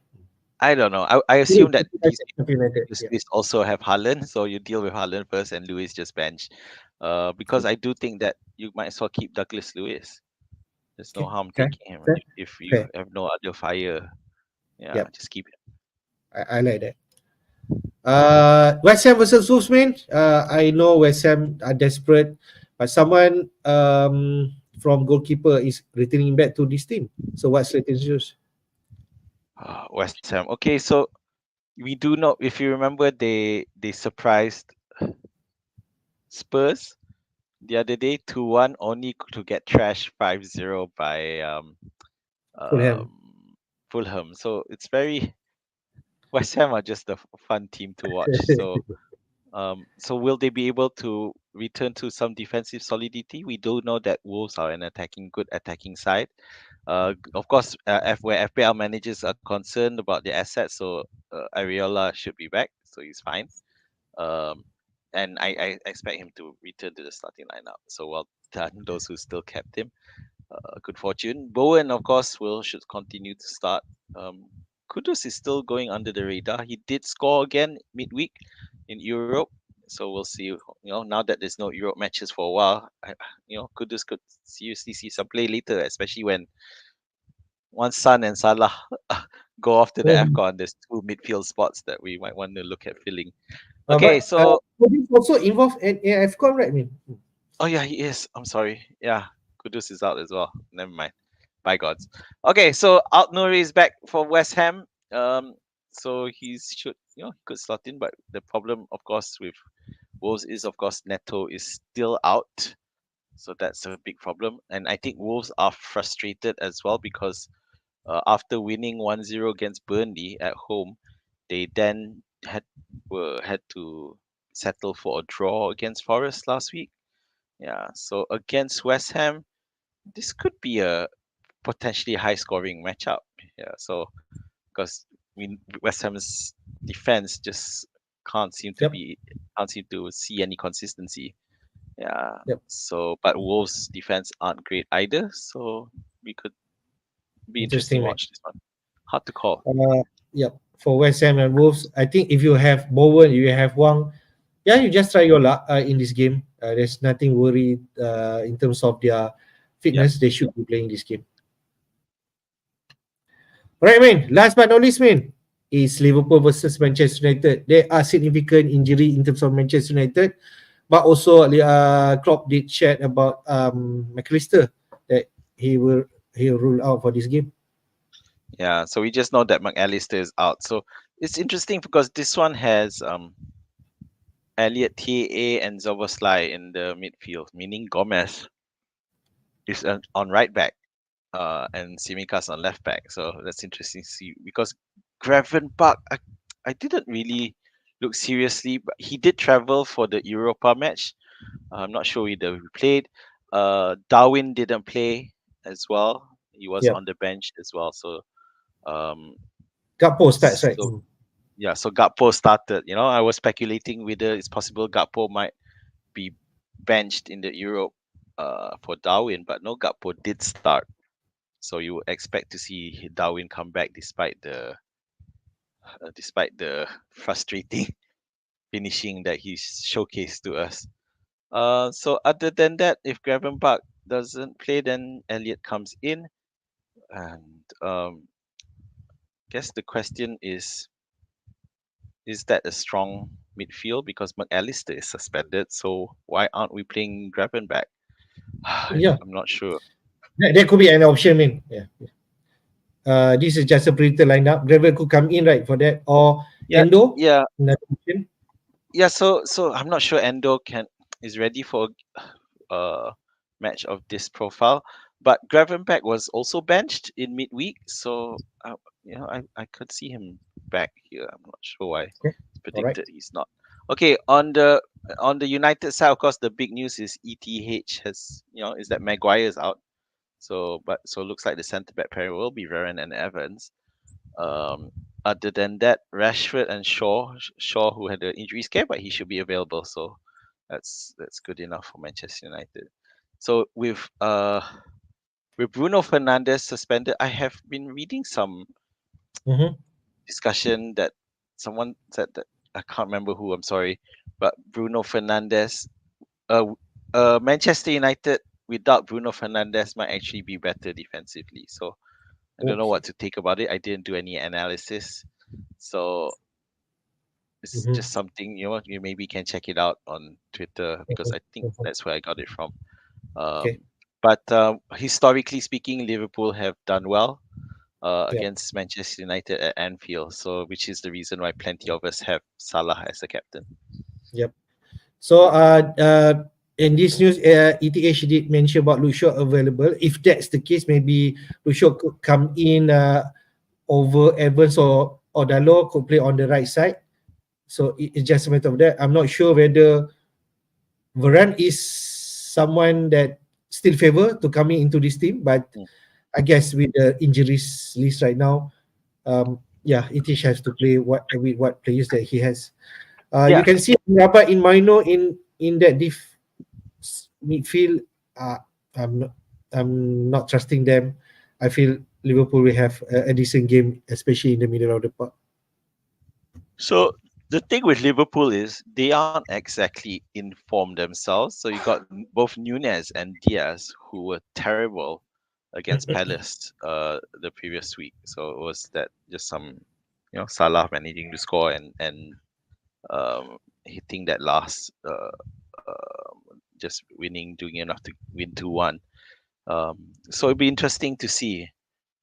[SPEAKER 2] don't know. I
[SPEAKER 1] Yes,
[SPEAKER 2] assume that these
[SPEAKER 1] United.
[SPEAKER 2] this
[SPEAKER 1] Yeah.
[SPEAKER 2] list also have Haaland, so you deal with Haaland first and Lewis just bench. Because I do think that you might as well keep Douglas Lewis. There's no
[SPEAKER 1] Okay.
[SPEAKER 2] harm
[SPEAKER 1] Okay.
[SPEAKER 2] taking him
[SPEAKER 1] Fair.
[SPEAKER 2] if you
[SPEAKER 1] Fair.
[SPEAKER 2] have no other fire. Yeah,
[SPEAKER 1] Yep.
[SPEAKER 2] just keep him.
[SPEAKER 1] I like that. West Ham versus Wolves, I know West Ham are desperate, but someone from goalkeeper is returning back to this team. So what's the news?
[SPEAKER 2] West Ham. Okay, so we do know if you remember they surprised Spurs the other day 2-1 only to get trashed 5-0 by
[SPEAKER 1] Fulham.
[SPEAKER 2] Fulham. So it's very West Ham are just a fun team to watch. So will they be able to return to some defensive solidity? We do know that Wolves are an good attacking side. Of course, where FPL managers are concerned about the assets, so Ariola should be back, so he's fine. Um, and I expect him to return to the starting lineup. So well done those who still kept him. Good fortune. Bowen, of course, will should continue to start. Kudus is still going under the radar. He did score again midweek in Europe, so we'll see. Now that there's no Europe matches for a while, Kudus could seriously see some play later, especially when once Son and Salah go off to the
[SPEAKER 1] Um,
[SPEAKER 2] AFCON. There's two midfield spots that we might want to look at filling. Okay,
[SPEAKER 1] but
[SPEAKER 2] so
[SPEAKER 1] he's also involved in AFCON, right?
[SPEAKER 2] oh yeah, he is. I'm sorry. Yeah, Kudus is out as well. Never mind. By gods. Okay, so Alt Nouri is back for West Ham. So he should, he could slot in, but the problem, of course, with Wolves is, of course, Neto is still out. So that's a big problem. And I think Wolves are frustrated as well because after winning 1-0 against Burnley at home, they then had to settle for a draw against Forest last week. Yeah, so against West Ham, this could be a potentially high scoring matchup. Yeah, so because West Ham's defense just can't seem to
[SPEAKER 1] Yep.
[SPEAKER 2] be can't seem to see any consistency. Yeah.
[SPEAKER 1] Yep.
[SPEAKER 2] So but Wolves defense aren't great either. So we could be interesting
[SPEAKER 1] Interesting,
[SPEAKER 2] to
[SPEAKER 1] man.
[SPEAKER 2] watch this one. Hard to call.
[SPEAKER 1] Yep. For West Ham and Wolves, I think if you have Bowen, you have Wang, yeah, you just try your luck in this game. There's nothing worried in terms of their
[SPEAKER 2] Yeah.
[SPEAKER 1] fitness. They should be playing this game. Right, man. Last but not least, man, is Liverpool versus Manchester United. There are significant injury in terms of Manchester United, but also Klopp did chat about McAllister that he will rule out for this game.
[SPEAKER 2] Yeah. So we just know that McAllister is out. So it's interesting because this one has Elliot TA and Zoboslai in the midfield, meaning Gomez is on right back. And Simikas on left back. So that's interesting to see because Gravenberch, I didn't really look seriously, but he did travel for the Europa match. I'm not sure whether he played. Darwin didn't play as well. He was
[SPEAKER 1] Yep.
[SPEAKER 2] on the bench as well. So um,
[SPEAKER 1] Gakpo starts, right?
[SPEAKER 2] so yeah, so Gakpo started. I was speculating whether it's possible Gakpo might be benched in the Europe for Darwin, but no, Gakpo did start. So you would expect to see Darwin come back despite the frustrating finishing that he showcased to us. So other than that, if Gravenberch doesn't play, then Elliot comes in, and guess the question is that a strong midfield because McAllister is suspended? So why aren't we playing Gravenberch?
[SPEAKER 1] Yeah,
[SPEAKER 2] I'm not sure.
[SPEAKER 1] that could be an option, man. Yeah. This is just a pre lineup. Gravel could come in right for that, or
[SPEAKER 2] Yeah,
[SPEAKER 1] Endo.
[SPEAKER 2] yeah,
[SPEAKER 1] Another option.
[SPEAKER 2] yeah. So I'm not sure Endo is ready for uh, match of this profile. But Gravenberch was also benched in midweek, so I could see him back here. I'm not sure why
[SPEAKER 1] Okay.
[SPEAKER 2] it's
[SPEAKER 1] All right.
[SPEAKER 2] predicted he's not. Okay, on the United side, of course, the big news is ETH is that Maguire is out. So looks like the centre back pairing will be Varane and Evans. Um, Other than that, Rashford and Shaw who had the injury scare, but he should be available. So that's good enough for Manchester United. So with Bruno Fernandes suspended, I have been reading some
[SPEAKER 1] Mm-hmm.
[SPEAKER 2] discussion that someone said that I can't remember who. I'm sorry, but Bruno Fernandes, Manchester United without Bruno Fernandes might actually be better defensively. So I don't know what
[SPEAKER 1] Okay.
[SPEAKER 2] to take about it. I didn't do any analysis, so it's
[SPEAKER 1] Mm-hmm.
[SPEAKER 2] just something you maybe can check it out on Twitter because I think
[SPEAKER 1] Mm-hmm.
[SPEAKER 2] that's where I got it from.
[SPEAKER 1] Okay.
[SPEAKER 2] But historically speaking, Liverpool have done well
[SPEAKER 1] Yep.
[SPEAKER 2] against Manchester United at Anfield, so which is the reason why plenty of us have Salah as a captain.
[SPEAKER 1] Yep. So, in this news, ETH did mention about Lucio available. If that's the case, maybe Lucio could come in over Evans or Dalot could play on the right side. So it's just a matter of that. I'm not sure whether Varane is someone that still favor to coming into this team, but
[SPEAKER 2] Mm.
[SPEAKER 1] I guess with the injuries list right now, yeah, ETH has to play with what players that he has. You
[SPEAKER 2] Yeah,
[SPEAKER 1] can see Rabat in Mino in that midfield. Uh, I'm not, I'm not trusting them. I feel Liverpool will have a decent game, especially in the middle of the park.
[SPEAKER 2] so the thing with Liverpool is they aren't exactly informed themselves. So you got both Nunez and Diaz who were terrible against Palace the previous week. So it was that just some Salah managing to score and hitting that last just winning doing enough to win 2-1. So it'd be interesting to see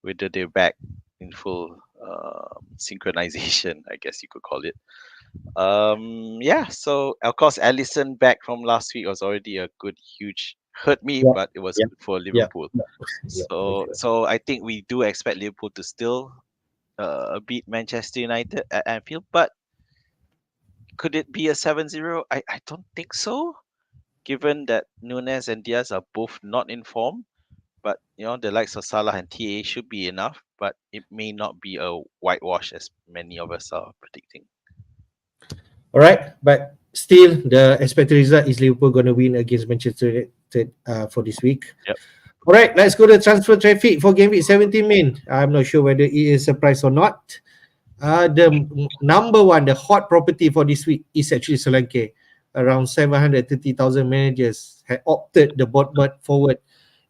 [SPEAKER 2] whether they're back in full synchronization, I guess you could call it. Yeah, so of course, Allison back from last week was already a good, huge hurt me,
[SPEAKER 1] Yeah,
[SPEAKER 2] but it was
[SPEAKER 1] yeah,
[SPEAKER 2] good for
[SPEAKER 1] yeah,
[SPEAKER 2] Liverpool.
[SPEAKER 1] yeah, yeah, for
[SPEAKER 2] So,
[SPEAKER 1] sure.
[SPEAKER 2] so I think we do expect Liverpool to still beat Manchester United at Anfield, but could it be a 7-0? I don't think so, given that Nunes and Diaz are both not in form. But the likes of Salah and TA should be enough, but it may not be a whitewash as many of us are predicting.
[SPEAKER 1] All right, but still, the expected result is Liverpool going to win against Manchester United for this week.
[SPEAKER 2] Yep.
[SPEAKER 1] All right, let's go to transfer traffic for Gameweek 17, man. I'm not sure whether it is a surprise or not. The number one, the hot property for this week is actually Solanke. Around 730,000 managers had opted the Bournemouth forward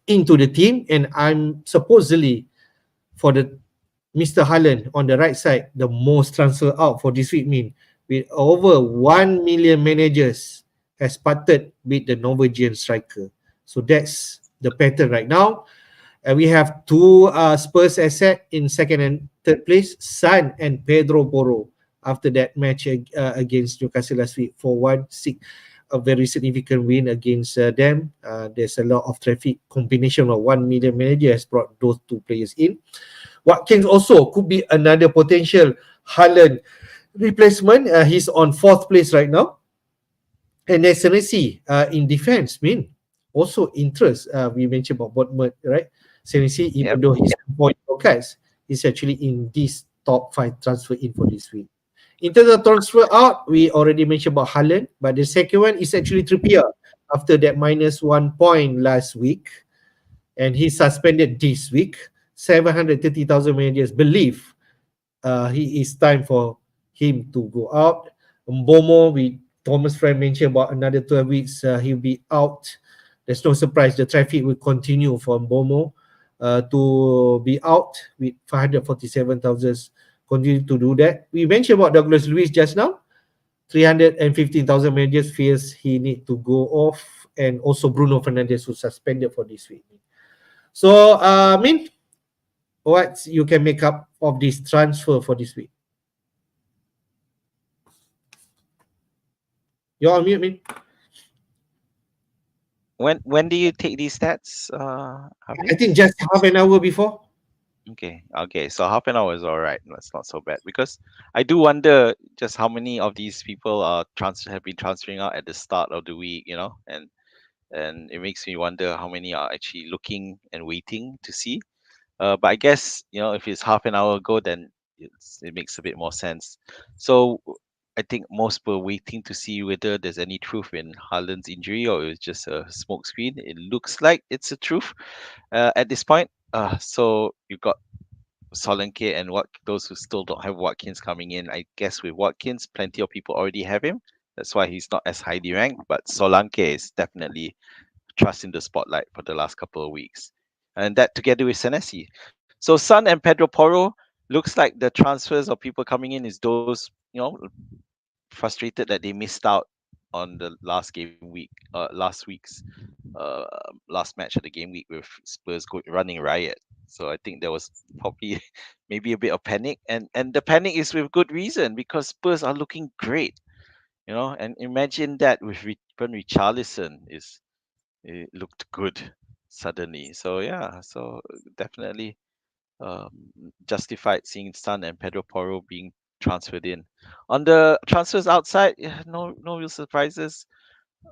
[SPEAKER 1] into the team, and I'm supposedly for the Mr. Haaland on the right side, the most transfer out for this week mean with over 1 million managers has parted with the Norwegian striker. So that's the pattern right now. We have two Spurs asset in second and third place, San and Pedro Porro. After that match against Newcastle last week, 4-1, a very significant win against them. There's a lot of traffic. Combination of 1 million manager has brought those two players in. Watkins also could be another potential Haaland replacement. He's on fourth place right now. And there's Senesi in defense, also interest. We mentioned about Bournemouth, right? Senesi,
[SPEAKER 2] Yep.
[SPEAKER 1] even though he's 4 cards, he's actually in this top 5 transfer in for this week. In terms of transfer out, we already mentioned about Haaland, but the second one is actually Trippier after that -1 point last week, and he's suspended this week. 730,000 managers believe he is time for him to go out. Mbomo, we Thomas Frank mentioned about another 12 weeks, he'll be out. There's no surprise, the traffic will continue for Mbomo to be out with 547,000. Continue to do that. We mentioned about Douglas Luiz just now. 315,000 managers fears he need to go off, and also Bruno Fernandes who suspended for this week. So, what you can make up of this transfer for this week? You're on mute, Min.
[SPEAKER 2] When do you take these stats,
[SPEAKER 1] I think
[SPEAKER 2] Hafiz?
[SPEAKER 1] just half an hour before.
[SPEAKER 2] Okay. So half an hour is all right. That's not so bad because I do wonder just how many of these people are have been transferring out at the start of the week, and and it makes me wonder how many are actually looking and waiting to see. But I guess, if it's half an hour ago, then it makes a bit more sense. So I think most were waiting to see whether there's any truth in Haaland's injury or it's just a smokescreen. It looks like it's a truth at this point. So you've got Solanke and what those who still don't have Watkins coming in. I guess with Watkins, plenty of people already have him. That's why he's not as highly ranked. But Solanke is definitely trust in the spotlight for the last couple of weeks. And that together with Senesi. So Sun and Pedro Porro looks like the transfers of people coming in is those, frustrated that they missed out on the last game week, last week's uh, last match of the game week with Spurs running riot. So I think there was probably maybe a bit of panic, and the panic is with good reason because Spurs are looking great, and imagine that with when Richarlison is it looked good suddenly. So yeah, so definitely um, justified seeing Son and Pedro Porro being transferred in. On the transfers outside, yeah, no real surprises.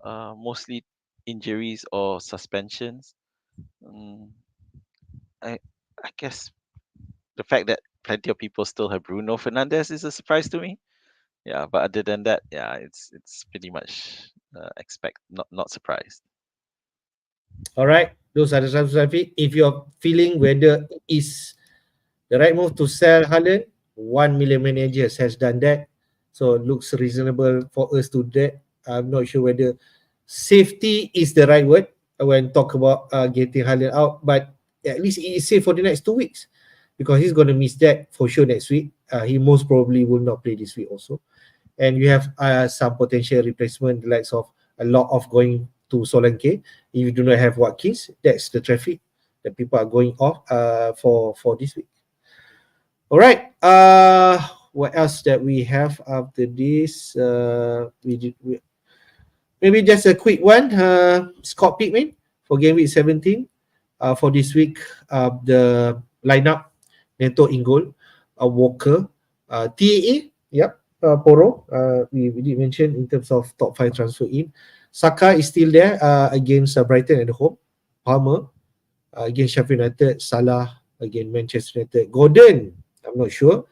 [SPEAKER 2] Mostly injuries or suspensions. Mm, I I guess the fact that plenty of people still have Bruno Fernandez is a surprise to me. Yeah, but other than that, yeah, it's pretty much expect not surprised.
[SPEAKER 1] All right, those are the transfer. If you're feeling whether it is the right move to sell Haaland, 1 million managers has done that. So it looks reasonable for us to do that. I'm not sure whether safety is the right word when talk about getting Haaland out, but at least it is safe for the next 2 weeks because he's going to miss that for sure next week. He most probably will not play this week also. And you have some potential replacement, the likes of a lot of going to Solanke. If you do not have Watkins, that's the traffic that people are going off for this week. All right. What else that we have after this? Maybe just a quick one. Scott Pittman for game week 17. For this week, the lineup: Neto in goal, Walker, TAA. Yep. Poro. We did mention in terms of top 5 transfer in. Saka is still there against Brighton at home. Palmer against Sheffield United. Salah against Manchester United. Gordon, I'm not sure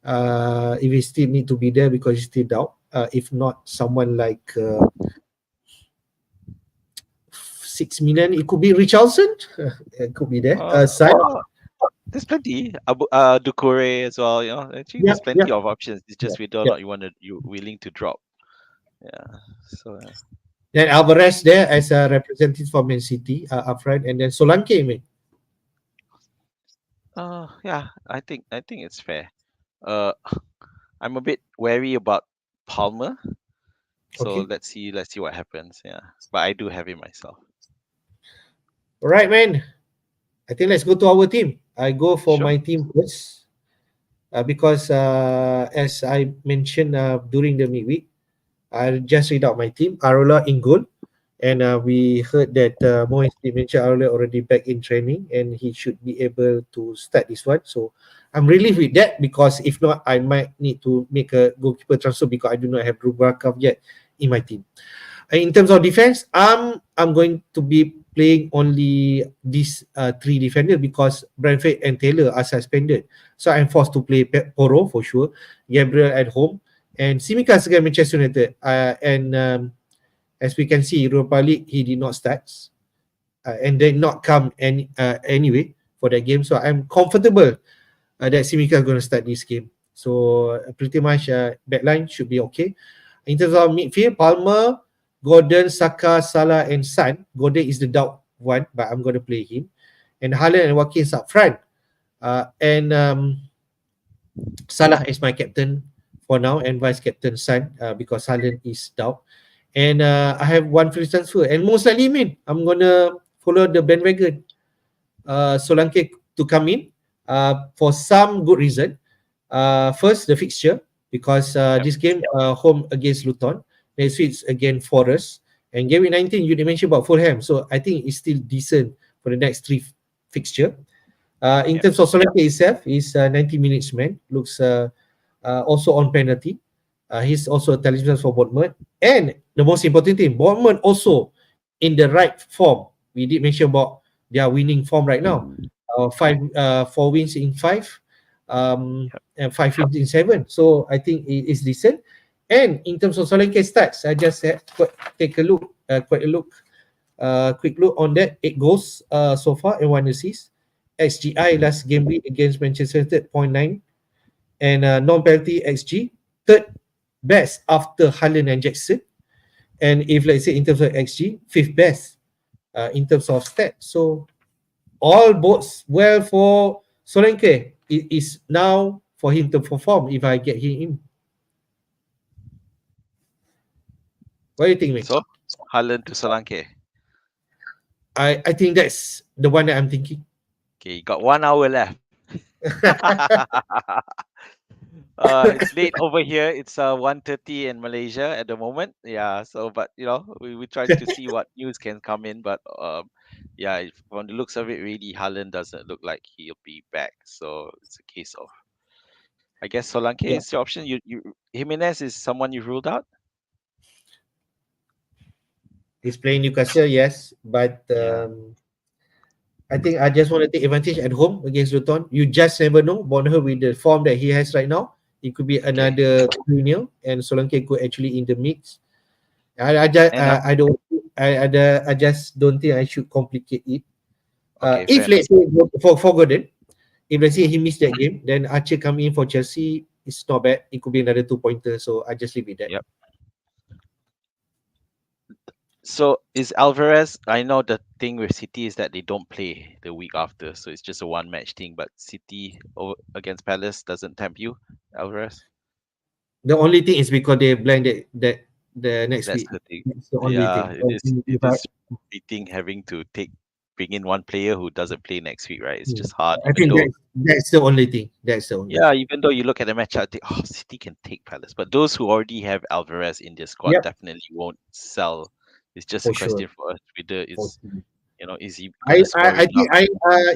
[SPEAKER 1] if he still need to be there because he's still down. If not, someone like 6 million, it could be Richarlison. It could be there. Side.
[SPEAKER 2] Well, there's plenty. Ducouré as well. Actually,
[SPEAKER 1] Yeah,
[SPEAKER 2] there's plenty
[SPEAKER 1] yeah,
[SPEAKER 2] of options. It's just whether or
[SPEAKER 1] yeah.
[SPEAKER 2] not you're willing to drop. Yeah. So
[SPEAKER 1] Then Alvarez there as a representative for Man City up front, and then Solanke, mate.
[SPEAKER 2] yeah, I think it's fair. Uh, I'm a bit wary about Palmer. So
[SPEAKER 1] Okay.
[SPEAKER 2] let's see what happens. Yeah, but I do have him myself.
[SPEAKER 1] All right, man. I think let's go to our team. I go for
[SPEAKER 2] Sure.
[SPEAKER 1] my team first because as I mentioned during the midweek, I just read out my team. Arola in goal. And we heard that Moise mentioned earlier already back in training and he should be able to start this one. So I'm relieved with that because if not, I might need to make a goalkeeper transfer because I do not have Rubrakov yet in my team. In terms of defense, I'm going to be playing only these 3 defenders because Brentford and Taylor are suspended. So I'm forced to play Poro for sure, Gabriel at home, and Simikas against Manchester United. And as we can see, Europa League, he did not start and did not come anyway for that game. So I'm comfortable that Simikas is going to start this game. So pretty much backline should be okay. In terms of midfield, Palmer, Gordon, Saka, Salah, and Son. Gordon is the doubt one, but I'm going to play him. And Haaland and Watkins up front. And Salah is my captain for now, and vice captain Son because Haaland is doubt. And I have one free transfer, and most likely, I'm gonna follow the bandwagon. Solanke to come in for some good reason. First, the fixture because
[SPEAKER 2] Yep.
[SPEAKER 1] this game home against Luton, next week against Forest, and game week 19 you mentioned about Fulham, so I think it's still decent for the next 3 fixture. In
[SPEAKER 2] Yep.
[SPEAKER 1] terms of Solanke itself, he's 90 minutes man. Looks also on penalty. He's also a talisman for Bournemouth. And the most important thing, Bournemouth also in the right form. We did mention about their winning form right now. Four wins in five,
[SPEAKER 2] Yep.
[SPEAKER 1] and 5 wins in seven. So I think it is decent. And in terms of Solanke stats, I just take a look, quick look on that. 8 goals so far and 1 assist. XGI last game week against Manchester United 0.9, and non-penalty XG third best after Haaland and Jackson. And if let's say in terms of XG, fifth best in terms of stats. So all bodes well for Solanke. It is now for him to perform if I get him in. What do you think, mate?
[SPEAKER 2] So Haaland to Solanke.
[SPEAKER 1] I think that's the one that I'm thinking.
[SPEAKER 2] Okay, you got 1 hour left. It's late over here. It's 1:30 in Malaysia at the moment. Yeah, so but we try to see what news can come in, but yeah, from the looks of it, really Haaland doesn't look like he'll be back. So it's a case of, I guess, Solanke
[SPEAKER 1] Yeah,
[SPEAKER 2] is the option. You Jimenez is someone you've ruled out.
[SPEAKER 1] he's playing Newcastle, yes, but
[SPEAKER 2] Yeah.
[SPEAKER 1] I think I just want to take advantage at home against Luton. You just never know. Bonner with the form that he has right now, it could be
[SPEAKER 2] Okay.
[SPEAKER 1] another 2-0, and Solanke could actually in the mix. I just
[SPEAKER 2] And
[SPEAKER 1] I don't I just don't think I should complicate it.
[SPEAKER 2] okay, fair
[SPEAKER 1] If
[SPEAKER 2] enough.
[SPEAKER 1] let's say for Gordon, if let's say he missed that game, then Archer come in for Chelsea. It's not bad. It could be another 2 pointer. So I just leave it that.
[SPEAKER 2] Yep. So is Alvarez? I know the thing with City is that they don't play the week after, so it's just a one match thing. But City against Palace doesn't tempt you, Alvarez.
[SPEAKER 1] The only thing is because they blinded that the next
[SPEAKER 2] That's
[SPEAKER 1] week.
[SPEAKER 2] the thing.
[SPEAKER 1] That's the only
[SPEAKER 2] Yeah,
[SPEAKER 1] thing.
[SPEAKER 2] it is. It is beating having to bring in one player who doesn't play next week, right? It's just hard.
[SPEAKER 1] I
[SPEAKER 2] Even
[SPEAKER 1] think
[SPEAKER 2] though,
[SPEAKER 1] that's the only thing. That's the only
[SPEAKER 2] yeah,
[SPEAKER 1] thing.
[SPEAKER 2] even though you look at the match, I think, oh, City can take Palace, but those who already have Alvarez in their squad
[SPEAKER 1] Yep,
[SPEAKER 2] definitely won't sell. It's just a
[SPEAKER 1] for sure.
[SPEAKER 2] question for us whether
[SPEAKER 1] For
[SPEAKER 2] it's
[SPEAKER 1] sure.
[SPEAKER 2] is he gonna score
[SPEAKER 1] I think
[SPEAKER 2] enough?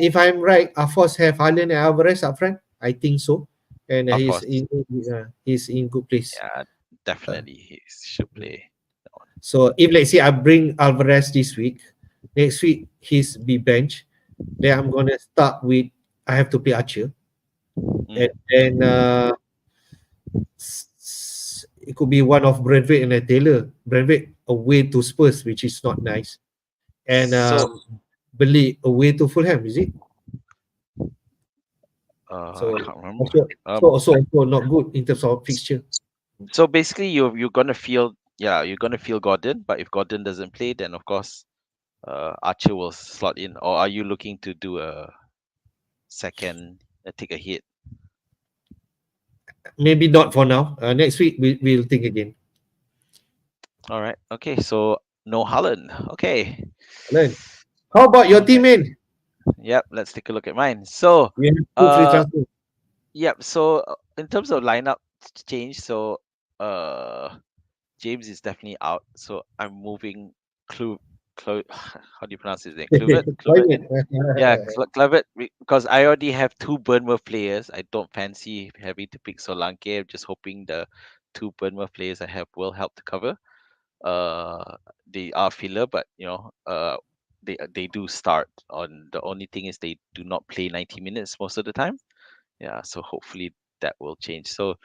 [SPEAKER 1] if I'm right, Afosz have Haaland and Alvarez up front. I think so, and
[SPEAKER 2] Of course,
[SPEAKER 1] he's in good place.
[SPEAKER 2] yeah,
[SPEAKER 1] Uh,
[SPEAKER 2] definitely he should play.
[SPEAKER 1] so if let's say I bring Alvarez this week, next week he's be bench, then I'm gonna start with I have to play Archer, and
[SPEAKER 2] Mm.
[SPEAKER 1] then it could be one of Brentford and a Taylor. Brentford away to Spurs, which is not nice, and
[SPEAKER 2] So,
[SPEAKER 1] Burnley away to Fulham. Is it?
[SPEAKER 2] I
[SPEAKER 1] So
[SPEAKER 2] can't remember.
[SPEAKER 1] also,
[SPEAKER 2] Um,
[SPEAKER 1] also not good in terms of fixture.
[SPEAKER 2] so basically, you're gonna feel, yeah, you're gonna feel Gordon, but if Gordon doesn't play, then of course, Archer will slot in. Or are you looking to do a second, take a hit?
[SPEAKER 1] Maybe not for now. Next week we'll think again.
[SPEAKER 2] All right. Okay. So no Haaland. Okay.
[SPEAKER 1] Learn. How about your
[SPEAKER 2] All
[SPEAKER 1] team,
[SPEAKER 2] right.
[SPEAKER 1] man?
[SPEAKER 2] Yep. Let's take a look at mine. So,
[SPEAKER 1] We have two free
[SPEAKER 2] uh,
[SPEAKER 1] transfer.
[SPEAKER 2] yep. So in terms of lineup change, so James is definitely out. So I'm moving how do you pronounce his name? Kluivert? Kluivert in?
[SPEAKER 1] Climate.
[SPEAKER 2] Yeah, Kluivert, because I already have two Bournemouth players. I don't fancy having to pick Solanke. I'm just hoping the two Bournemouth players I have will help to cover. They are filler, but they do start. On the only thing is they do not play 90 minutes most of the time. Yeah, so hopefully that will change. So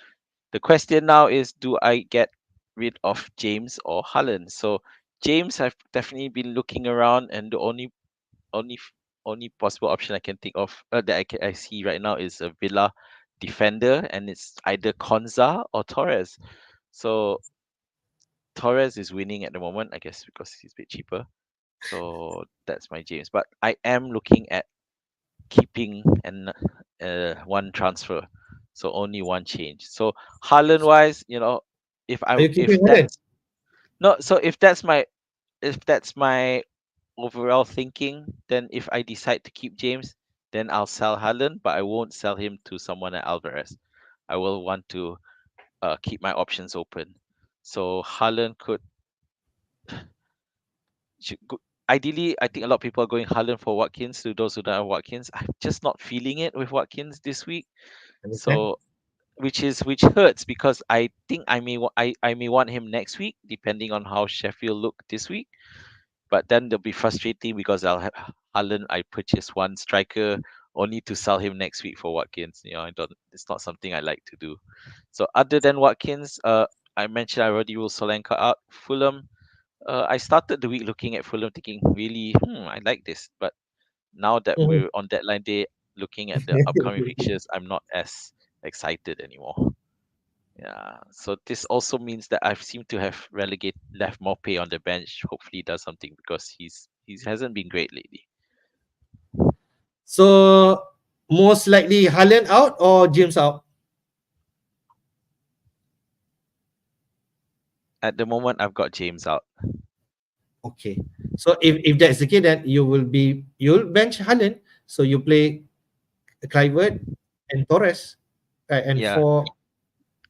[SPEAKER 2] the question now is, do I get rid of James or Haaland? So James, I've definitely been looking around, and the only f- only possible option I can think of, that I see right now is a Villa defender, and it's either Konza or Torres. So Torres is winning at the moment, I guess, because he's a bit cheaper. So that's my James. But I am looking at keeping and one transfer, so only one change. So Haaland wise,
[SPEAKER 1] Are you
[SPEAKER 2] if
[SPEAKER 1] keeping Haaland?
[SPEAKER 2] that's no, so if that's my overall thinking, then if I decide to keep James, then I'll sell Haaland, but I won't sell him to someone at Alvarez. I will want to keep my options open. So Haaland ideally, I think a lot of people are going Haaland for Watkins. To those who don't have Watkins, I'm just not feeling it with Watkins this week.
[SPEAKER 1] Understand?
[SPEAKER 2] So which hurts, because I think I may want him next week, depending on how Sheffield look this week. but then they'll be frustrating because I'll have Haaland. I purchased one striker only to sell him next week for Watkins. I don't. It's not something I like to do. So other than Watkins, I mentioned I already ruled Solanka out. Fulham. I started the week looking at Fulham, thinking, really, I like this. But now that
[SPEAKER 1] Mhm.
[SPEAKER 2] we're on deadline day, looking at the upcoming fixtures, I'm not as excited anymore. Yeah. So this also means that I've seemed to have left more pay on the bench. Hopefully, he does something because he hasn't been great lately.
[SPEAKER 1] So most likely Haaland out or James out?
[SPEAKER 2] At the moment, I've got James out.
[SPEAKER 1] Okay. So if that's the case, then you'll bench Haaland. So you play Clivert and Torres, and
[SPEAKER 2] Yeah.
[SPEAKER 1] for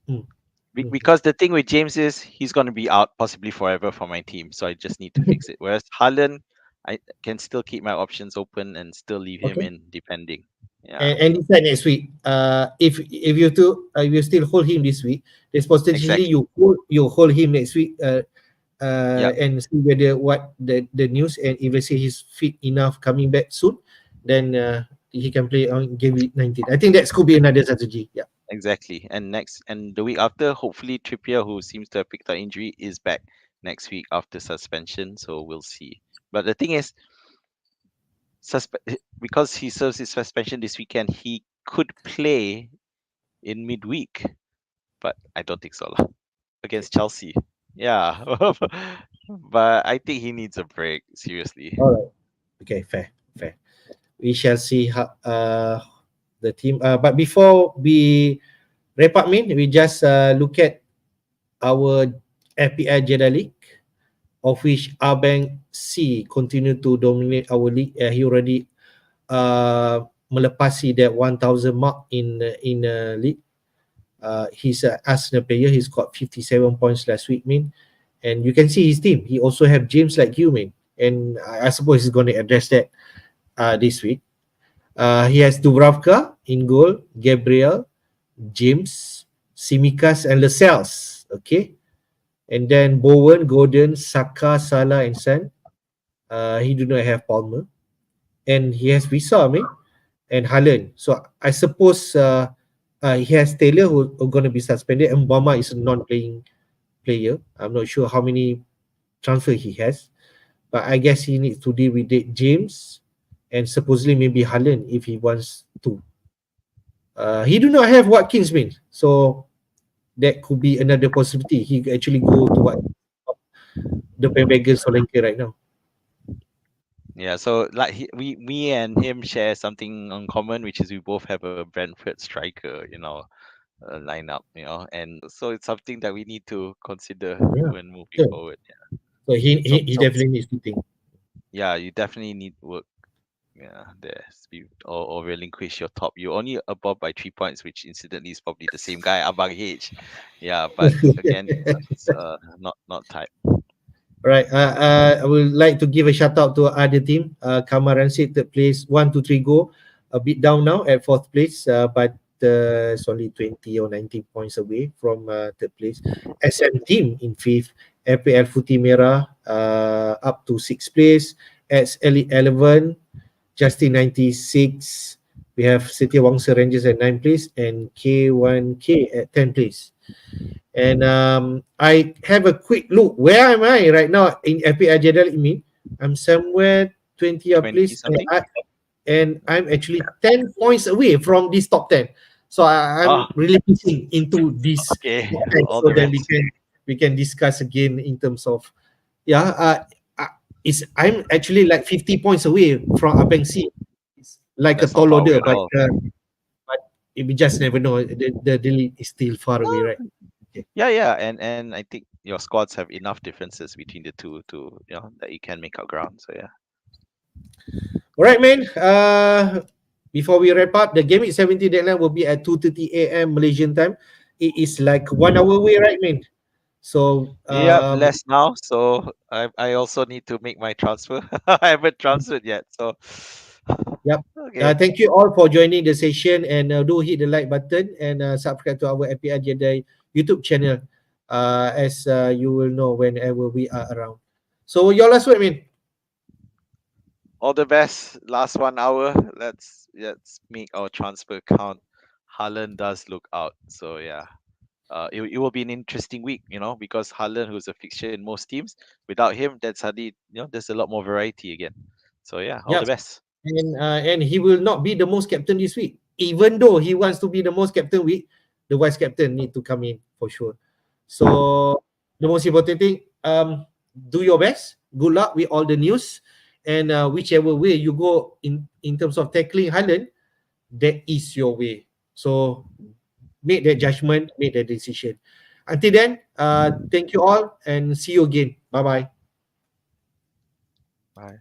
[SPEAKER 1] okay.
[SPEAKER 2] Because the thing with James is he's going to be out possibly forever for my team, so I just need to fix it. Whereas Haaland, I can still keep my options open and still leave him
[SPEAKER 1] Okay.
[SPEAKER 2] in depending. Yeah,
[SPEAKER 1] And decide next week. If you still hold him this week, there's potentially
[SPEAKER 2] exactly.
[SPEAKER 1] you hold him next week.
[SPEAKER 2] Yeah,
[SPEAKER 1] And see whether what the news, and if let's say he's fit enough coming back soon, then he can play on game week 19. I think that could be another strategy. Yeah.
[SPEAKER 2] exactly. And the week after, hopefully Trippier, who seems to have picked up injury, is back next week after suspension. So we'll see. But the thing is, because he serves his suspension this weekend, he could play in midweek, but I don't think so lah.
[SPEAKER 1] Okay.
[SPEAKER 2] Against Chelsea. Yeah. But I think he needs a break, seriously.
[SPEAKER 1] All right. Okay. Fair. We shall see how the team. But before we wrap up, we just look at our FPL Jedi League, of which Abang C continue to dominate our league. He already melepasi that 1,000 mark in league. He's an Arsenal player. He's got 57 points last week, and you can see his team. He also have James like you, and I suppose he's going to address that this week. He has Dubravka in goal, Gabriel, James, Simikas, and Lascelles. Okay, and then Bowen, Gordon, Saka, Salah, and Son. He do not have Palmer, and he has Wissa, and Haaland. So I suppose he has Taylor who are going to be suspended, and Bama is a non-playing player. I'm not sure how many transfer he has, but I guess he needs to deal with James and supposedly maybe Haaland if he wants to. He do not have Watkins, so that could be another possibility. He could actually go to what the bandwagon Solanke right now.
[SPEAKER 2] Yeah, so like me and him share something in common, which is we both have a Brentford striker, lineup, and so it's something that we need to consider
[SPEAKER 1] Yeah,
[SPEAKER 2] when moving
[SPEAKER 1] sure.
[SPEAKER 2] forward. Yeah.
[SPEAKER 1] So
[SPEAKER 2] So
[SPEAKER 1] he definitely needs to think.
[SPEAKER 2] yeah, you definitely need work. Yeah, there or relinquish your top. You're only above by 3 points, which incidentally is probably the same guy, Abang H. Yeah, but again, it's not type.
[SPEAKER 1] Right. I would like to give a shout out to our other team. Kamaran said third place, 1 to 3 go. A bit down now at fourth place, but it's only 20 or 19 points away from third place. SM team in fifth. FPL Futi Merah up to sixth place. At Elite 11, Justin 96. We have City Wangsa Rangers at 9th place and K1K at 10th place. And I have a quick look. Where am I right now in FPL Jedi League? I'm somewhere 20th
[SPEAKER 2] 20
[SPEAKER 1] place,
[SPEAKER 2] something.
[SPEAKER 1] and I'm actually 10 points away from this top 10. So I'm
[SPEAKER 2] Ah,
[SPEAKER 1] really pushing into this
[SPEAKER 2] okay.
[SPEAKER 1] top 10
[SPEAKER 2] All
[SPEAKER 1] so
[SPEAKER 2] the
[SPEAKER 1] then
[SPEAKER 2] best.
[SPEAKER 1] we can discuss again in terms of yeah. I'm actually like 50 points away from Abang C. It's like a
[SPEAKER 2] That's not
[SPEAKER 1] tall
[SPEAKER 2] far away
[SPEAKER 1] order,
[SPEAKER 2] at all.
[SPEAKER 1] but we just never know. The lead is still far away, right? Okay.
[SPEAKER 2] Yeah, and I think your squads have enough differences between the two to that you can make up ground. So yeah.
[SPEAKER 1] All right, man. Before we wrap up, the Gameweek 17 deadline will be at 2:30 a.m. Malaysian time. It is like 1 hour away, right, man? So,
[SPEAKER 2] Yeah, less now. So I also need to make my transfer. I haven't transferred yet. So
[SPEAKER 1] yep.
[SPEAKER 2] okay.
[SPEAKER 1] Thank you all for joining the session, and do hit the like button and subscribe to our FPL Jedi YouTube channel, as you will know whenever we are around. So, your last word, man.
[SPEAKER 2] All the best. Last 1 hour. Let's make our transfer count. Haaland does look out. So yeah. It will be an interesting week, because Haaland, who's a fixture in most teams, without him, that's suddenly, there's a lot more variety again. So yeah, all the
[SPEAKER 1] Yes,
[SPEAKER 2] best.
[SPEAKER 1] and he will not be the most captain this week. Even though he wants to be the most captain week, the vice captain need to come in for sure. So the most important thing, do your best. Good luck with all the news, and whichever way you go in terms of tackling Haaland, that is your way. So make that judgment, make that decision. Until then, thank you all and see you again. Bye bye.
[SPEAKER 2] Bye.